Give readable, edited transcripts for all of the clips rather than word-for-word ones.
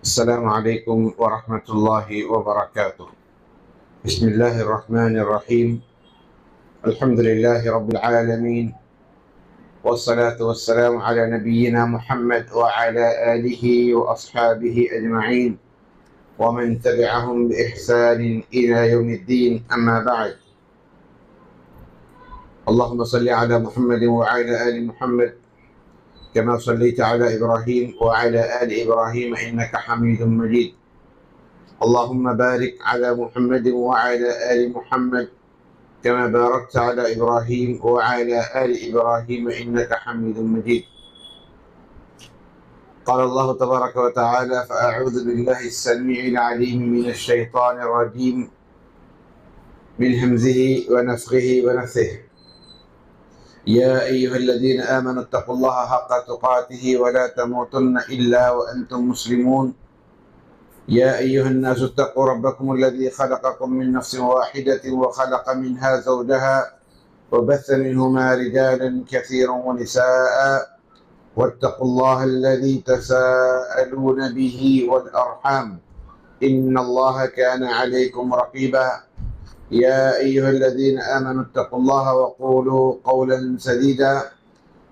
السلام عليكم ورحمة الله وبركاته. بسم الله الرحمن الرحيم. الحمد لله رب العالمين، والصلاة والسلام على نبينا محمد وعلى آله وأصحابه أجمعين ومن تبعهم بإحسان إلى يوم الدين، أما بعد. اللهم صل على محمد وعلى آل محمد كما صليت على إبراهيم وعلى آل إبراهيم إنك حميد مجيد. اللهم بارك على محمد وعلى آل محمد كما باركت على إبراهيم وعلى آل إبراهيم إنك حميد مجيد. قال الله تبارك وتعالى: فأعوذ بالله السميع العليم من الشيطان الرجيم من همزه ونفخه ونفثه. يا أيها الذين آمنوا اتقوا الله حق تقاته ولا تموتن إلا وأنتم مسلمون. يا أيها الناس اتقوا ربكم الذي خلقكم من نفس واحدة وخلق منها زوجها وبث منهما رجالا كثيرا ونساء، واتقوا الله الذي تساءلون به والأرحام إن الله كان عليكم رقيبا. يا أيها الذين آمنوا اتقوا الله وقولوا قولا سديدا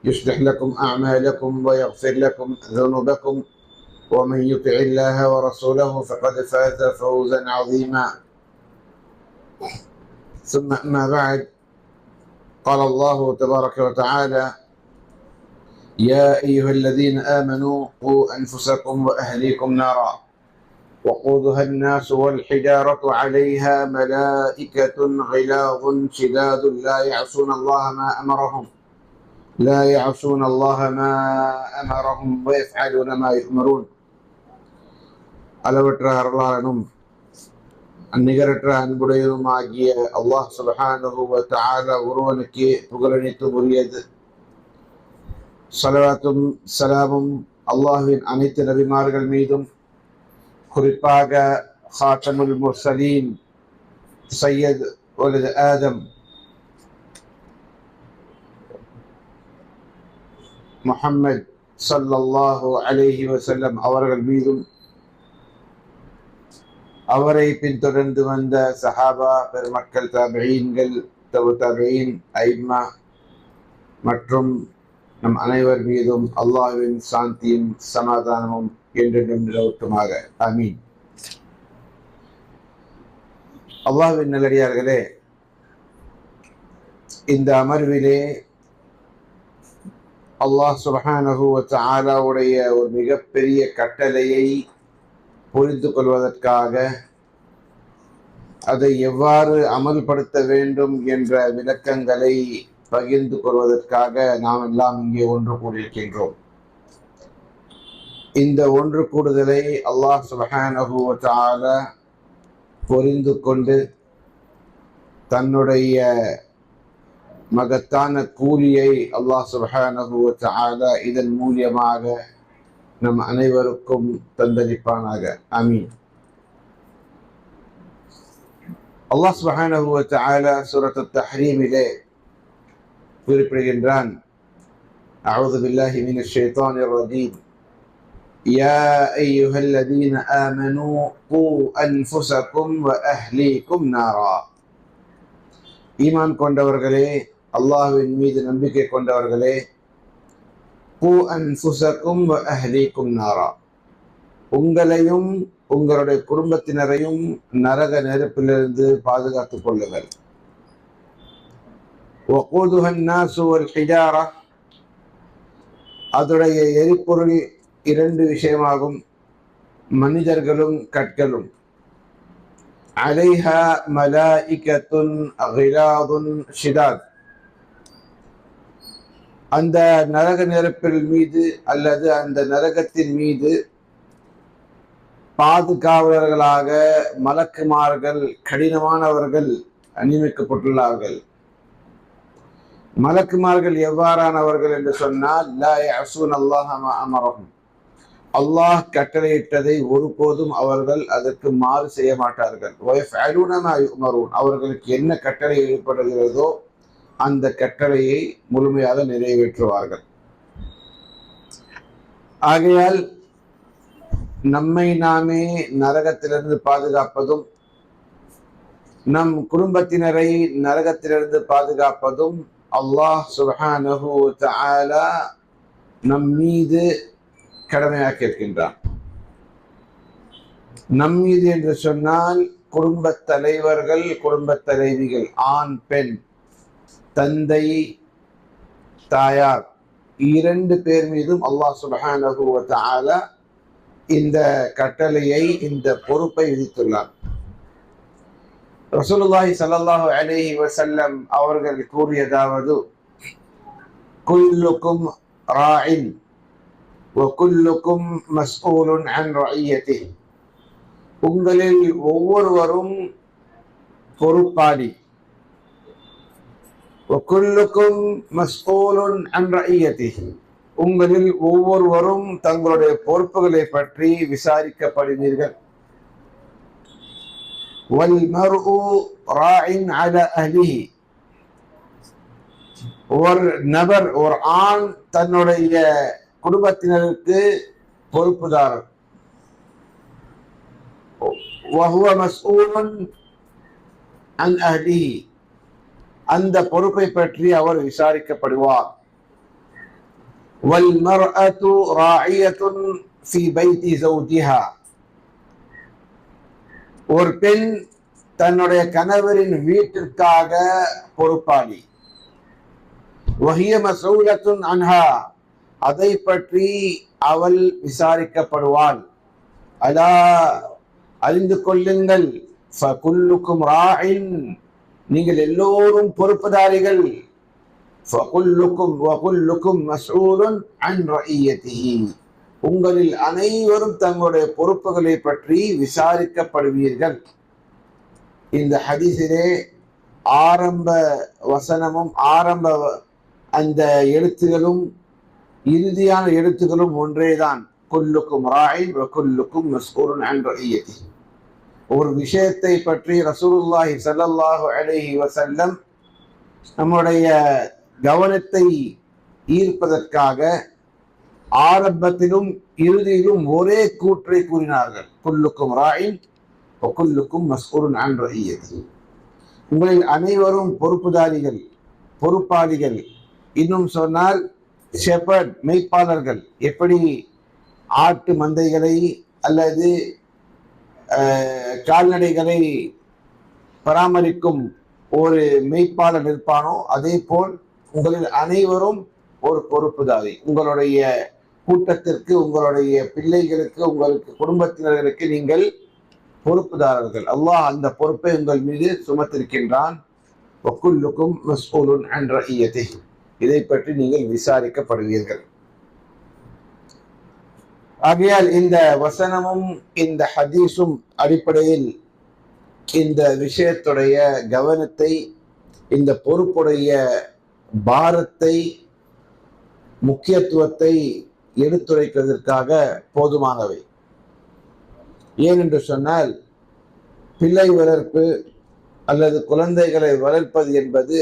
يصلح لكم أعمالكم ويغفر لكم ذنوبكم، ومن يطع الله ورسوله فقد فاز فوزا عظيما. ثم أما بعد، قال الله تبارك وتعالى: يا أيها الذين آمنوا قوا أنفسكم وأهليكم نارا وقودها الناس والحجارة عليها ملائكة غلاظ شداد لا يعصون الله ما أمرهم ويفعلون ما يؤمرون. அளவற்ற அருளாளனும் நிகரற்ற அன்புடையதுமாகிய அல்லாஹ் சுப்ஹானஹு வ தஆலா ஒருவனுக்கே புகழனைத்து உரியது. ஸலவாத்தும் ஸலாமும் அல்லாஹ்வின் அனைத்து நபிமார்கள் மீதும், குறிப்பாக ஹாத்தமுல் முர்சலீன் சையத் வலது ஆதம் முஹம்மது ஸல்லல்லாஹு அலைஹி வஸல்லம் அவர்கள் மீதும், அவரை பின்தொடர்ந்து வந்த சஹாபா பெருமக்கள், தாபிஈன்கள், தபு தாபிஈன், ஐம்மா மற்றும் நம் அனைவர் மீதும் அல்லாஹ்வின் சாந்தியும் சமாதானமும் என்றென்றும் நிலவட்டுமாக. ஆமீன். அல்லாஹ்வின் நல்லடியார்களே, இந்த அமர்விலே அல்லாஹ் சுப்ஹானஹு வ தஆலாவுடைய ஒரு மிகப்பெரிய கட்டளையை புரிந்து கொள்வதற்காக, அதை எவ்வாறு அமல்படுத்த வேண்டும் என்ற விளக்கங்களை பகிர்ந்து கொள்வதற்காக நாம் எல்லாம் இங்கே ஒன்று கூடியிருக்கின்றோம். இந்த ஒன்று கூடுதலை அல்லாஹ் சுப்ஹானஹு வ தஆலா புரிந்து கொண்டு தன்னுடைய மகத்தான கூலியை அல்லாஹ் சுப்ஹானஹு வ தஆலா இதன் மூலியமாக நம் அனைவருக்கும் தந்தளிப்பானாக. ஆமீன். அல்லாஹ் சுப்ஹானஹு வ தஆலா சூரத் அத்-தஹ்ரீமிலே குறிப்பிடுகின்றான்: அஊது பில்லாஹி மினஷ் ஷைத்தானிர் ரஜீம். யா அய்யுஹல்லதீன ஆமனூ கூ அன்ஃபுஸக்கும் வ அஹ்லீக்கும் நாரா. ஈமான் கொண்டவர்களே, அல்லாஹ்வின் மீது நம்பிக்கை கொண்டவர்களே, கூ அன்ஃபுஸக்கும் வ அஹ்லீக்கும் நாரா, உங்களையும் உங்களுடைய குடும்பத்தினரையும் நரக நெருப்பிலிருந்து பாதுகாத்துக் கொள்ளுங்கள். வகூதுஹா அன்-நாஸு வல் ஹிஜாரா, அதனுடைய எரிபொருள் இரண்டு விஷயமாகும்: மனிதர்களும் கற்களும். அலைஹா மலாயிகத்துன் கிலாதுன் ஷிதாத், அந்த நரக நெருப்பில் மீது அல்லது அந்த நரகத்தின் மீது பாதுகாவலர்களாக மலக்குமார்கள், கடினமானவர்கள் நியமிக்கப்பட்டுள்ளார்கள். மலக்குமார்கள் எவ்வாறானவர்கள் என்று சொன்னால், லா யஅஸூன அல்லாஹ மா அமரஹும், அல்லாஹ் கட்டளையிட்டதை ஒருபோதும் அவர்கள் அதற்கு மாறு செய்ய மாட்டார்கள். வயஃபஅலூன மா யுமரூன், அவர்களுக்கு என்ன கட்டளை ஏற்படுகிறதோ அந்த கட்டளையை முழுமையாக நிறைவேற்றுவார்கள். ஆகையால் நம்மை நாமே நரகத்திலிருந்து பாதுகாப்பதும் நம் குடும்பத்தினரை நரகத்திலிருந்து பாதுகாப்பதும் அல்லாஹ் சுப்ஹானஹு வ தஆலா நம் மீது கடமையாக்கி இருக்கின்றான். நம் மீது என்று சொன்னால் குடும்ப தலைவர்கள், குடும்ப தலைவிகள், ஆண் பெண், தந்தை தாயார், இரண்டு பேர் மீதும் அல்லாஹ் சுப்ஹானஹு வ தஆலா இந்த கட்டளையை, இந்த பொறுப்பை விதித்துள்ளார். ரசூலுல்லாஹி ஸல்லல்லாஹு அலைஹி வஸல்லம் அவர்கள் கூறியதாவது, குல்லுக்கும் ராஇன் வ குல்லுக்கும் மஸ்ஊலுன் அன் ரஇயத்திஹி, உங்களில் ஒவ்வொருவரும் பொறுப்பாளி, வ குல்லுக்கும் மஸ்ஊலுன் அன் ரஇயத்திஹி, உங்களில் ஒவ்வொருவரும் தங்களுடைய பொறுப்புகளை பற்றி விசாரிக்கப்படுவீர்கள். وَالْمَرْءُ رَاعٍ عَلَى أَهْلِهِ, ஒரு நபர், ஒரு ஆண் தன்னுடைய குடும்பத்தினருக்கு பொறுப்புதாரர். وَهُوَ مَسْئُولٌ عَنْ أَهْلِهِ, அந்த பொறுப்பை பற்றி அவர் விசாரிக்கப்படுவார். وَالْمَرْأَةُ رَاعِيَةٌ فِي بَيْتِ زَوْجِهَا, ஒரு பெண் தன்னுடைய கணவரின் வீட்டிற்காக பொறுப்பாளி. وَهِيَ مَسْئُولَةٌ عَنْهَا, அதை பற்றி அவள் விசாரிக்கப்படுவாள். அலா, அறிந்து கொள்ளுங்கள், فَكُلُّكُمْ رَاعٍ, நீங்கள் எல்லோரும் பொறுப்புதாரிகள். فَكُلُّكُمْ وَكُلُّكُمْ مَسْئُولٌ عَنْ رَعِيَّتِهِ, உங்களில் அனைவரும் தங்களுடைய பொறுப்புகளை பற்றி விசாரிக்கப்படுவீர்கள். இந்த ஹதீஸிலே ஆரம்ப வசனமும் ஆரம்ப அந்த எழுத்துகளும் இறுதியான எழுத்துகளும் ஒன்றேதான். குல்லுக்கும் ராயின் வ குல்லுக்கும் மஸ்ஊலுன் அன் ரஇயத்திஹி. ஒரு விஷயத்தை பற்றி ரசூலுல்லாஹி ஸல்லல்லாஹு அலைஹி வஸல்லம் நம்முடைய கவனத்தை ஈர்ப்பதற்காக ஆரம்பத்திலும் இறுதியிலும் ஒரே கூற்றை கூறினார்கள். குல்லுக்கும் ராயின் வ குல்லுக்கும் மஸ்ஊலுன் அன் ரஇயத்திஹி, உங்களில் அனைவரும் பொறுப்புதாரிகள், பொறுப்பாளிகள். இன்னும் சொன்னால் ஷெப்பர்ட், மெய்ப்பாளர்கள். எப்படி ஆட்டு மந்தைகளை அல்லது கால்நடைகளை பராமரிக்கும் ஒரு மெய்ப்பாளர் இருப்பானோ, அதே போல் உங்களில் அனைவரும் ஒரு பொறுப்புதாரி. உங்களுடைய கூட்டத்திற்கு, உங்களுடைய பிள்ளைகளுக்கு, உங்களுக்கு குடும்பத்தினர்களுக்கு நீங்கள் பொறுப்புதாரர்கள். அல்லாஹ் அந்த பொறுப்பை உங்கள் மீது சுமத்திருக்கின்றான். வக்குல்லுக்கும் மஸ்ஊலுன் அன் ரஇயத்திஹி, இதை பற்றி நீங்கள் விசாரிக்கப்படுவீர்கள். ஆகையால் இந்த வசனமும் இந்த ஹதீஸும் அடிப்படையில் இந்த விஷயத்துடைய கவனத்தை, இந்த பொறுப்புடைய பாரத்தை, முக்கியத்துவத்தை எடுத்துரைப்பதற்காக போதுமானவை. ஏனென்று சொன்னால், பிள்ளை வளர்ப்பு அல்லது குழந்தைகளை வளர்ப்பது என்பது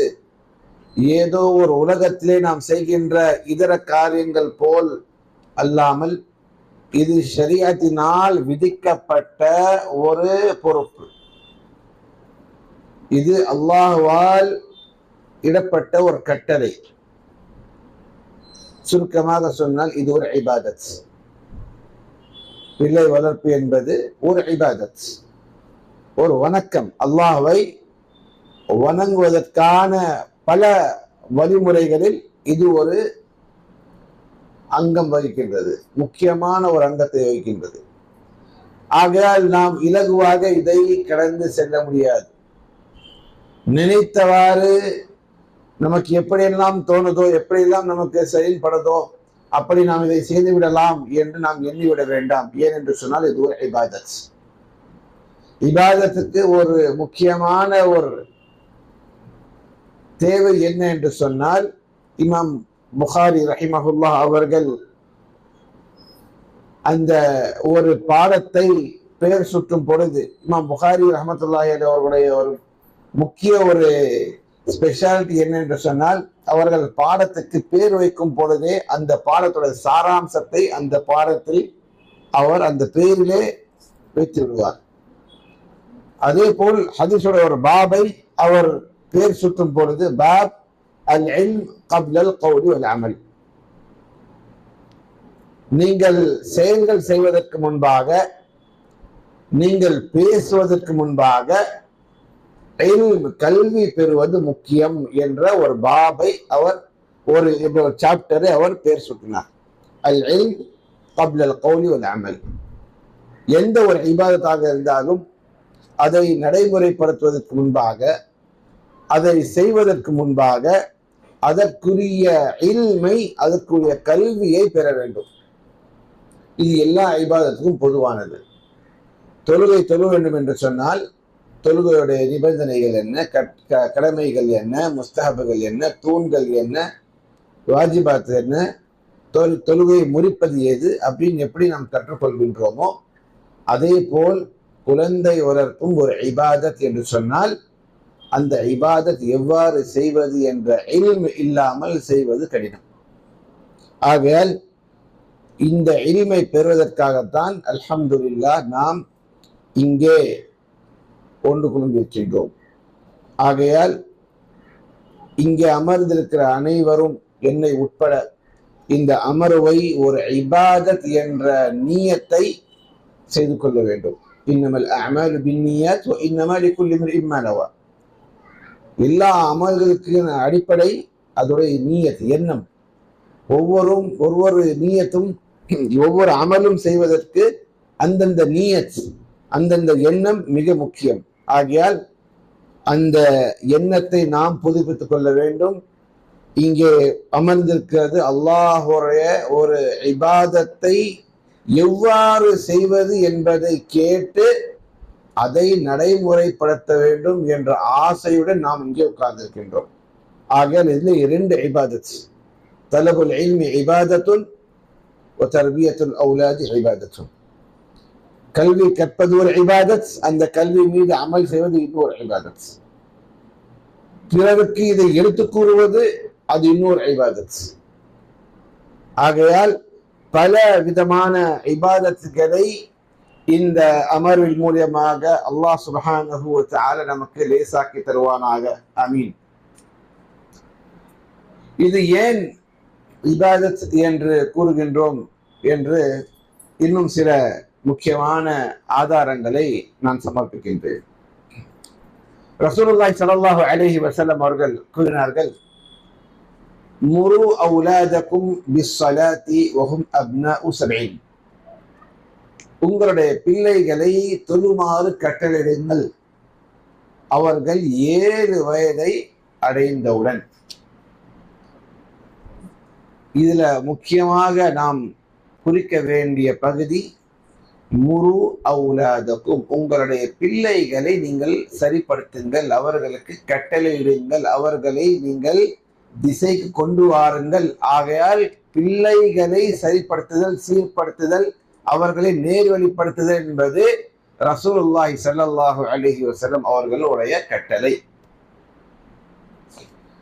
ஏதோ ஒரு உலகத்திலே நாம் செய்கின்ற இதர காரியங்கள் போல் அல்லாமல், இது ஷரியத்தினால் விதிக்கப்பட்ட ஒரு பொறுப்பு. இது அல்லாஹ்வால் இடப்பட்ட ஒரு கட்டளை. சுருக்கமாக சொன்னால் இது ஒரு இபாதத். பிள்ளை வளர்ப்பு என்பது ஒரு இபாதத், ஒரு வணக்கம். அல்லாஹ்வை வணங்குவதற்கான பல வழிமுறைகளில் இது ஒரு அங்கம் வகிக்கின்றது, முக்கியமான ஒரு அங்கத்தை வகிக்கின்றது. ஆகையால் நாம் இலகுவாக இதை கடந்து செல்ல முடியாது. நினைத்தவாறு நமக்கு எப்படியெல்லாம் தோணுதோ, எப்படியெல்லாம் நமக்கு செயல்படுதோ, அப்படி நாம் இதை செய்து விடலாம் என்று நாம் எண்ணிவிட வேண்டாம். ஏனென்று சொன்னால் இது ஒரு இபாதத். இபாதத்துக்கு ஒரு முக்கியமான ஒரு தேவை என்ன என்று சொன்னால், இமாம் புகாரி ரஹிமஹுல்லாஹ் அவர்கள் அந்த ஒரு பாடத்தை பெயர் சுற்றும் பொழுது, இமாம் புகாரி ரஹ்மத்துல்லாஹி அலைஹி அவர்களுடைய ஒரு முக்கிய ஒரு ஸ்பெஷாலிட்டி என்ன என்று சொன்னால், அவர்கள் பாடத்துக்கு பேர் வைக்கும் பொழுதே அந்த பாடத்துடைய சாராம்சத்தை அந்த பாடத்தில் அவர் அந்த பெயரிலே வைத்து விடுவார். அதே போல் ஹதீஸோட ஒரு பாபை அவர் பேர் சுட்டும் பொழுது பாப் அல் இல்ம் கப்ல அல் கௌலி வல் அமல், நீங்கள் செயல்கள் செய்வதற்கு முன்பாக, நீங்கள் பேசுவதற்கு முன்பாக கல்வி பெறுவது முக்கியம் என்ற ஒரு பாபை அவர் ஒரு சாப்டரை அவர் பேர் சுட்டினார். அல் இல்ம் கப்ல அல் கௌலி வல் அமல். எந்த ஒரு இபாதத்தாக இருந்தாலும் அதை நடைமுறைப்படுத்துவதற்கு முன்பாக, அதை செய்வதற்கு முன்பாக அதற்குரிய இல்மை, அதற்குரிய கல்வியை பெற வேண்டும். இது எல்லா இபாதத்துக்கும் பொதுவானது. தொழுகை தொழ வேண்டும் என்று சொன்னால் தொழுகையுடைய நிபந்தனைகள் என்ன, கடமைகள் என்ன, முஸ்தஹபுகள் என்ன, தூண்கள் என்ன, வாஜிபாத் என்ன, தொழுகையை முறிப்பது எது அப்படின்னு எப்படி நாம் கற்றுக்கொள்கின்றோமோ அதே போல் குழந்தை வளர்ப்பும் ஒரு இபாதத் என்று சொன்னால் அந்த இபாதத் எவ்வாறு செய்வது என்ற இல்ம் இல்லாமல் செய்வது கடினம். ஆகையால் இந்த இல்மை பெறுவதற்காகத்தான் அல்ஹம்துலில்லாஹ் நாம் இங்கே ஒன்று குழுந்திருக்கின்றோம். ஆகையால் இங்கே அமர்ந்திருக்கிற அனைவரும் என்னை உட்பட இந்த அமர்வை ஒரு இபாதத் என்ற நியத்தை செய்து கொள்ள வேண்டும். இன்னமல் அஅமாலு பின்னியாத் வ இன்னமா லிகுல்லி இம்ரிஇன் மா நவா. எல்லா அமல்களுக்கு அடிப்படை அதோடைய நீயத், எண்ணம். ஒவ்வொரு நீயத்தும், ஒவ்வொரு அமலும் செய்வதற்கு அந்தந்த நீயத், அந்தந்த எண்ணம் மிக முக்கியம். ஆகையால் அந்த எண்ணத்தை நாம் புதுப்பித்துக் கொள்ள வேண்டும். இங்கே அமர்ந்திருக்கிறது அல்லாஹுடைய ஒரு இபாதத்தை எவ்வாறு செய்வது என்பதை கேட்டு அதை நடைமுறைப்படுத்த வேண்டும் என்ற ஆசையுடன் நாம் இங்கே உட்கார்ந்திருக்கின்றோம். ஆகையால் இதில் 2 இபாதத், தலபுல் இல்மி இபாதத்துன் வ தர்பியத்துல் அவுலாதி இபாதத்துன். கல்வி கற்பது ஒரு இபாதத், அந்த கல்வி மீது அமல் செய்வது இன்னொரு இபாதத். பிறருக்கு இதை எடுத்துக் கூறுவது அது இன்னொரு இபாதத். ஆகையால் பல விதமான இபாதத்துகளை இந்த அமர்வின் மூலமாக அல்லாஹ் சுப்ஹானஹு வ தஆலா நமக்கு லேசாக்கி தருவானாக. ஆமீன். இது ஏன் இபாதத் என்று கூறுகின்றோம் என்று இன்னும் சில முக்கியமான ஆதாரங்களை நான் சமர்ப்பிக்கின்றேன். ரசூலுல்லாஹி ஸல்லல்லாஹு அலைஹி வஸல்லம் அவர்கள் கூறினார்கள், முரு அவுலாதக்கும் பிஸ்ஸலாத்தி வஹும் அப்னாஉ 70. உங்களுடைய பிள்ளைகளை தொழுமாறு கட்டளையிடுங்கள் அவர்கள் 7 வயதை அடைந்தவுடன். இதுல முக்கியமாக நாம் குறிக்க வேண்டிய பகுதி முரு அவுலாதக்கும், உங்களுடைய பிள்ளைகளை நீங்கள் சரிப்படுத்துங்கள், அவர்களுக்கு கட்டளையிடுங்கள், அவர்களை நீங்கள் திசைக்கு கொண்டு வாருங்கள். ஆகையால் பிள்ளைகளை சரிப்படுத்துதல், சீர்படுத்துதல், அவர்களை நேர்வழிப்படுத்துதல் என்பது ரசூலுல்லாஹி ஸல்லல்லாஹு அலைஹி வஸல்லம் அவர்களுடைய கட்டளை.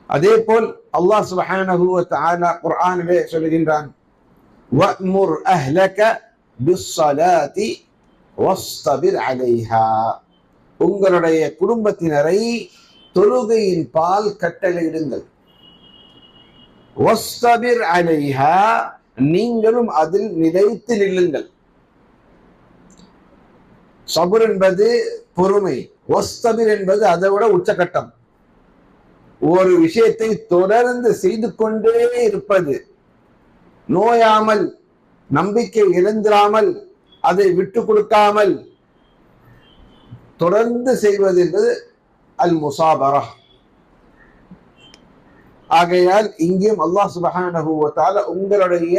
அதே போல் அல்லாஹ் சுப்ஹானஹு வ தஆலா குர்ஆனிலே சொல்கின்றான், வஅ்முர் அஹ்லக பிஸ்ஸலாத்தி வஸ்தபிர் அலைஹா. உங்களுடைய குடும்பத்தினரை தொழுகையின் பால் கட்டளையிடுங்கள். வஸ்தபிர் அலைஹா, நீங்களும் அதில் நிலைத்து நில்லுங்கள். சபுர் என்பது பொறுமை, வஸ்தபிர் என்பது அதை விட உச்சகட்டம். ஒரு விஷயத்தை தொடர்ந்து செய்து கொண்டே இருப்பது, நோயாமல், நம்பிக்கை இழந்திராமல், அதை விட்டு கொடுக்காமல் தொடர்ந்து செய்வது என்பது அல் முசாபரா. ஆகையால் இங்கேயும் அல்லாஹ் சுப்ஹானஹு வ தஆலா உங்களுடைய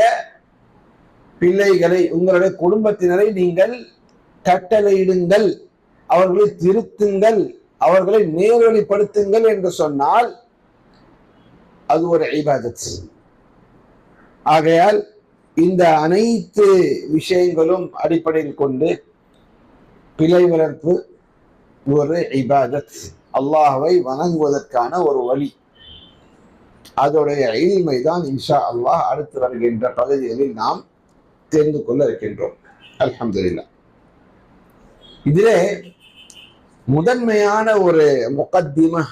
பிள்ளைகளை, உங்களுடைய குடும்பத்தினரை நீங்கள் கட்டளையிடுங்கள், அவர்களை திருத்துங்கள், அவர்களை நேர்வழிப்படுத்துங்கள் என்று சொன்னால் அது ஒரு இபாதத். ஆகையால் இந்த அனைத்து விஷயங்களும் அடிப்படையில் கொண்டு பிள்ளை வளர்ப்பு ஒரு இபாதத், அல்லாஹ்வை வணங்குவதற்கான ஒரு வழி. அதோடைய இல்மை தான் இன்ஷா அல்லாஹ் அடுத்து வருகின்ற பகுதிகளில் நாம் தெரிந்து கொள்ள இருக்கின்றோம். அல்ஹம்துலில்லாஹ். இதிலே முதன்மையான ஒரு முகத்திமா,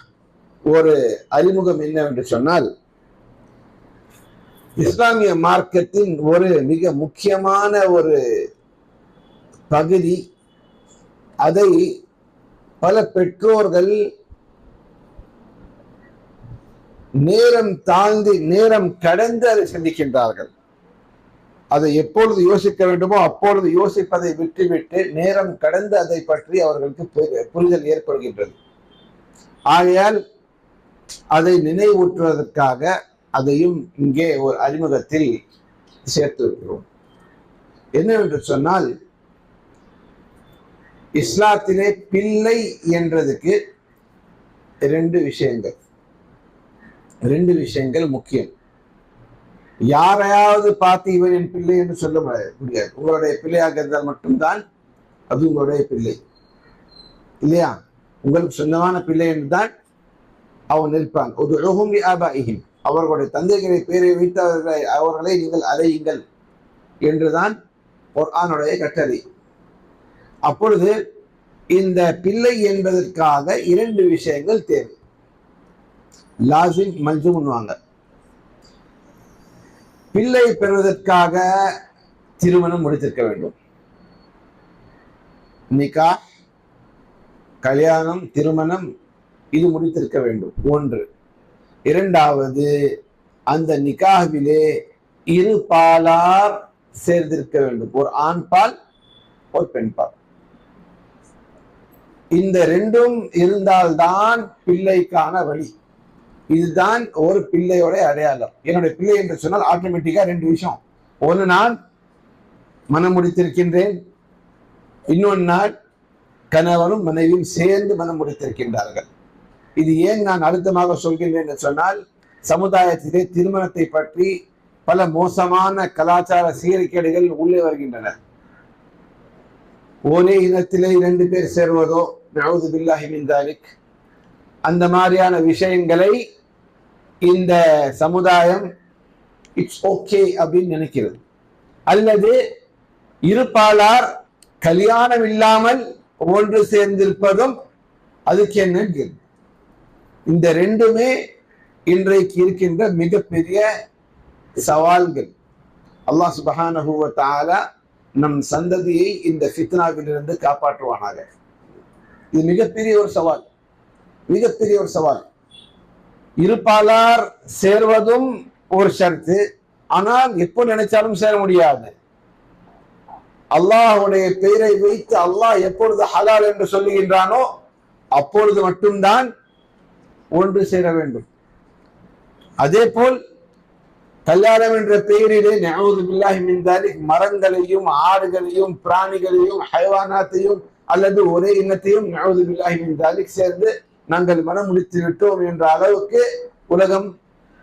ஒரு அறிமுகம் என்னவென்று சொன்னால், இஸ்லாமிய மார்க்கத்தின் ஒரு மிக முக்கியமான ஒரு பகுதி, அதை பல பெற்றோர்கள் நேரம் தாழ்ந்து நேரம் கடந்து அதை சிந்திக்கின்றார்கள். அதை எப்பொழுது யோசிக்க வேண்டுமோ அப்பொழுது யோசிப்பதை விட்டுவிட்டு நேரம் கடந்து அதை பற்றி அவர்களுக்கு புரிதல் ஏற்படுகின்றது. ஆகையால் அதை நினைவூற்றுவதற்காக அதையும் இங்கே ஒரு அறிமுகத்தில் சேர்த்து இருக்கிறோம். என்னவென்று சொன்னால், இஸ்லாத்திலே பிள்ளை என்றதுக்கு ரெண்டு விஷயங்கள் முக்கியம். யாரையாவது பார்த்து இவன் என் பிள்ளை என்று சொல்ல முடியாது. உங்களுடைய பிள்ளையாக இருந்தால் மட்டும்தான் அது உங்களுடைய பிள்ளை, இல்லையா? உங்களுக்கு சொந்தமான பிள்ளை என்றுதான் அவன் நிற்பான். ஒரு அவர்களுடைய தந்தைகளை பேரை வைத்து அவர்களை நீங்கள் அழையுங்கள் என்றுதான் குர்ஆனுடைய கட்டளை. அப்பொழுது இந்த பிள்ளை என்பதற்காக இரண்டு விஷயங்கள் தேவை. லாசிம் மல்ஜூம்வாங்க. பிள்ளை பெறுவதற்காக திருமணம் முடித்திருக்க வேண்டும். நிகா, கல்யாணம், திருமணம், இது முடித்திருக்க வேண்டும் ஒன்று. இரண்டாவது, அந்த நிகாவிலே இரு பாலார் சேர்ந்திருக்க வேண்டும். ஒரு ஆண் பால், ஒரு பெண் பால். இந்த ரெண்டும் இருந்தால்தான் பிள்ளைக்கான வழி. இதுதான் ஒரு பிள்ளையோட அடையாளம். என்னுடைய பிள்ளை என்று சொன்னால் ஆட்டோமேட்டிக்கா ரெண்டு விஷயம். ஒன்று, நான் மனம் முடித்திருக்கின்றேன். இன்னொன்று நாள் கணவனும் மனைவியும் சேர்ந்து மனம் முடித்திருக்கின்றார்கள். இது ஏன் நான் அழுத்தமாக சொல்கின்றேன் என்று சொன்னால், சமுதாயத்திலே திருமணத்தை பற்றி பல மோசமான கலாச்சார சீர்கேடுகள் உள்ளே வருகின்றன. ஒரே இனத்திலே இரண்டு பேர் சேர்வதோ, நஊது பில்லாஹி மின் தாலிக், அந்த மாதிரியான விஷயங்களை இந்த சமுதாயம் இட்ஸ் ஓகே அப்படின்னு நினைக்கிறது. அல்லது இருபாலார் கல்யாணம் இல்லாமல் ஒன்று சேர்ந்திருப்பதும் அதுக்கு என்ன? இந்த ரெண்டுமே இன்றைக்கு இருக்கின்ற மிகப்பெரிய சவால்கள். அல்லாஹ் சுப்ஹானஹு வ தஆலா நம் சந்ததியை இந்த ஃபித்னாவிலிருந்து காப்பாற்றுவானாக. இது மிகப்பெரிய ஒரு சவால், மிகப்பெரிய ஒரு சவால். இருபாலார் சேர்வதும் ஒரு ஷர்த்து. ஆனால் எப்போ நினைச்சாலும் சேர முடியாது. அல்லாஹ்வுடைய பெயரை வைத்து அல்லாஹ் எப்பொழுது ஹலால் என்று சொல்லுகின்றானோ அப்பொழுது மட்டும்தான் ஒன்று சேர வேண்டும். அதே போல் கல்யாணம் என்ற பெயரிலே நஊது பில்லாஹி மின் தாலிக் மரங்களையும் ஆடுகளையும் பிராணிகளையும் ஹைவானாத்தையும் அல்லது ஒரே இனத்தையும் நஊது பில்லாஹி மின் தாலிக் சேர்ந்து நாங்கள் மனம் முடித்து விட்டோம் என்ற அளவுக்கு உலகம்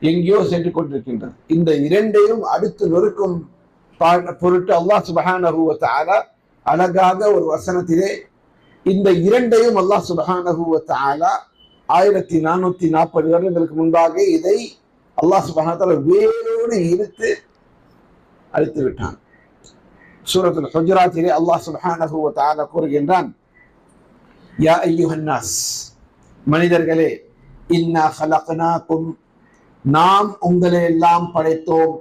எங்கேயோ சென்று கொண்டிருக்கின்றது. இந்த இரண்டையும் அடுத்து நொறுக்கும் பொருட்டு அல்லாஹ் சுப்ஹானஹு வ தஆலா அழகாக ஒரு வசனத்திலே இந்த இரண்டையும் அல்லாஹ் சுப்ஹானஹு வ தஆலா 1440 வருடங்களுக்கு முன்பாக இதை அல்லாஹ் சுப்ஹானஹு வ தஆலா வேரோடு இழுத்து அழித்து விட்டான். சூரத்துல் ஹுஜராத்திலே அல்லாஹ் சுப்ஹானஹு வ தஆலா கூறுகின்றான், யா அய்யுஹன் நாஸ், மனிதர்களே, இன்னா ஹலக்னாகும், நாம் உங்களை எல்லாம் படைத்தோம்,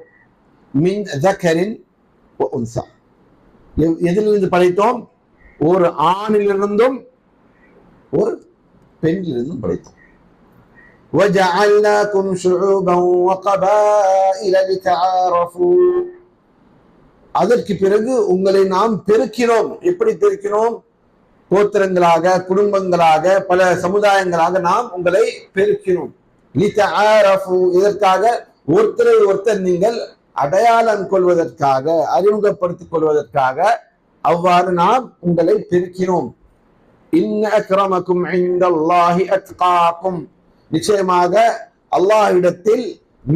மின் தக்கரின் வ உன்சா, எதிலிருந்து படைத்தோம்? ஒரு ஆணிலிருந்தும் ஒரு பெண்ணிலிருந்தும் படைத்தோம். وَجَعَلْنَاكُمْ شُعُوبًا وَقَبَائِلَ لِتَعَارَفُوا, அதற்கு பிறகு உங்களை நாம் பெருக்கினோம். எப்படி பெருக்கினோம்? கோத்திரங்களாக, குடும்பங்களாக, பல சமுதாயங்களாக நாம் உங்களை பெருக்கினோம். லிதஆரஃபு, இதற்காக ஒருத்தரை ஒருத்தர் நீங்கள் அடையாளம் கொள்வதற்காக, அறிமுகப்படுத்திக் கொள்வதற்காக அவ்வாறு நாம் உங்களை பெருக்கினோம். இன்ன அக்ரமக்கும் இன்தல்லாஹி அத்காக்கும், நிச்சயமாக அல்லாஹ்விடத்தில்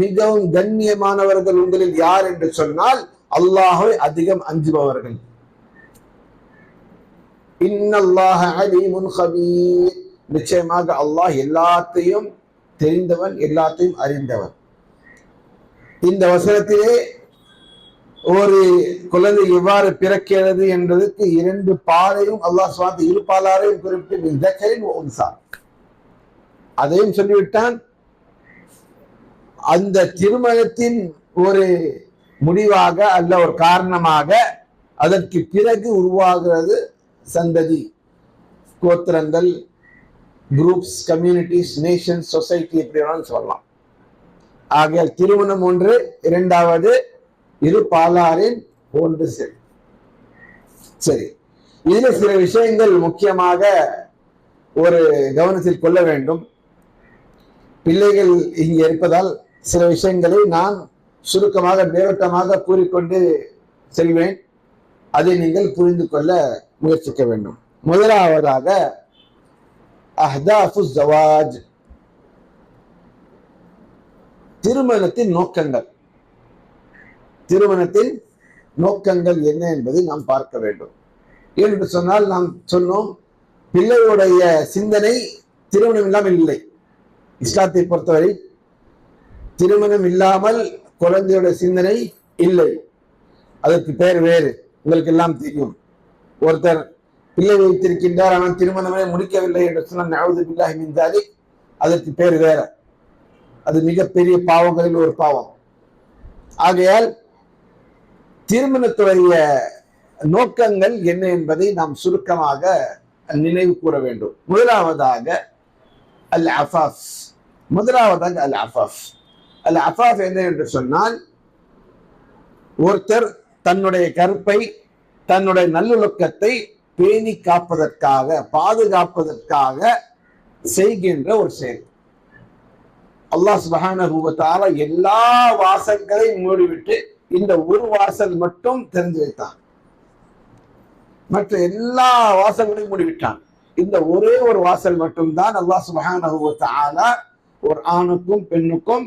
மிகவும் கண்ணியமானவர்கள் உங்களில் யார் என்று சொன்னால் அல்லாஹ்வை அதிகம் அஞ்சுபவர்கள். இன்னல்லாஹ அலீமுன் கபீர், நிச்சயமாக அல்லாஹ் எல்லாத்தையும் தெரிந்தவன், எல்லாத்தையும் அறிந்தவன். இந்த வசனத்திலே ஒரு குழந்தை எவ்வாறு பிறக்கிறது என்பதற்கு இரண்டு பாலையும் அல்லாஹ் சுப்ஹானஹு இரு பாலாரையும் குறிப்பிட்டு அதையும் சொல்லிவிட்டான். அந்த திருமணத்தின் ஒரு முடிவாக அல்ல ஒரு காரணமாக அதற்கு பிறகு உருவாகிறது சந்ததி, கோத்திரங்கள், குரூப்ஸ், கம்யூனிட்டிஸ், நேஷன்ஸ், சொசைட்டி, எப்படி வேணாலும் சொல்லலாம். ஆகையால் திருமணம் ஒன்று, இரண்டாவது இரு பாலாரின் ஒன்று. சரி, இதுல சில விஷயங்கள் முக்கியமாக ஒரு கவனத்தில் கொள்ள வேண்டும். பிள்ளைகள் இங்கே இருப்பதால் சில விஷயங்களை நான் சுருக்கமாக மேலோட்டமாக கூறிக்கொண்டு செல்வேன். அதை நீங்கள் புரிந்து கொள்ள முயற்சிக்க வேண்டும். முதலாவதாக அஹ்தாஃபு ஸவாஜ், திருமணத்தின் நோக்கங்கள். திருமணத்தின் நோக்கங்கள் என்ன என்பதை நாம் பார்க்க வேண்டும். என்று சொன்னால் நாம் சொன்னோம், பிள்ளையுடைய சிந்தனை திருமணம் இல்லாமல் இல்லை. இஸ்லாத்தை பொறுத்தவரை திருமணம் இல்லாமல் குழந்தையோட சிந்தனை இல்லை. அதற்கு பேர் வேறு, உங்களுக்கு எல்லாம் தெரியும். ஒருத்தர் பிள்ளை வைத்திருக்கின்றார், ஆனால் திருமணமே முடிக்கவில்லை என்று சொன்னால் நஅூது பில்லாஹி மின் ஸாலிக், அதற்கு பேர் வேற. அது மிகப்பெரிய பாவங்களில் ஒரு பாவம். ஆகையால் திருமணத்துடைய நோக்கங்கள் என்ன என்பதை நாம் சுருக்கமாக நினைவு கூற வேண்டும். முதலாவதாக அல் அஃபாஃப். முதலாவதாக அல் அஃபாஃப். அல் அஃபாஃப் என்ன என்று சொன்னால், ஒருத்தர் தன்னுடைய கற்பை, தன்னுடைய நல்லொழுக்கத்தை பேணி காப்பதற்காக, பாதுகாப்பதற்காக செய்கின்ற ஒரு செயல். அல்லாஹ் சுப்ஹானஹு வ தஆலா எல்லா வாசல்களையும் மூடிவிட்டு இந்த ஒரு வாசல் மட்டும் தெரிந்து வைத்தான். மற்ற எல்லா வாசல்களையும் மூடிவிட்டான். இந்த ஒரே ஒரு வாசல் மட்டும்தான் அல்லாஹ் சுப்ஹானஹு வ தஆலா ஒரு ஆணுக்கும் பெண்ணுக்கும்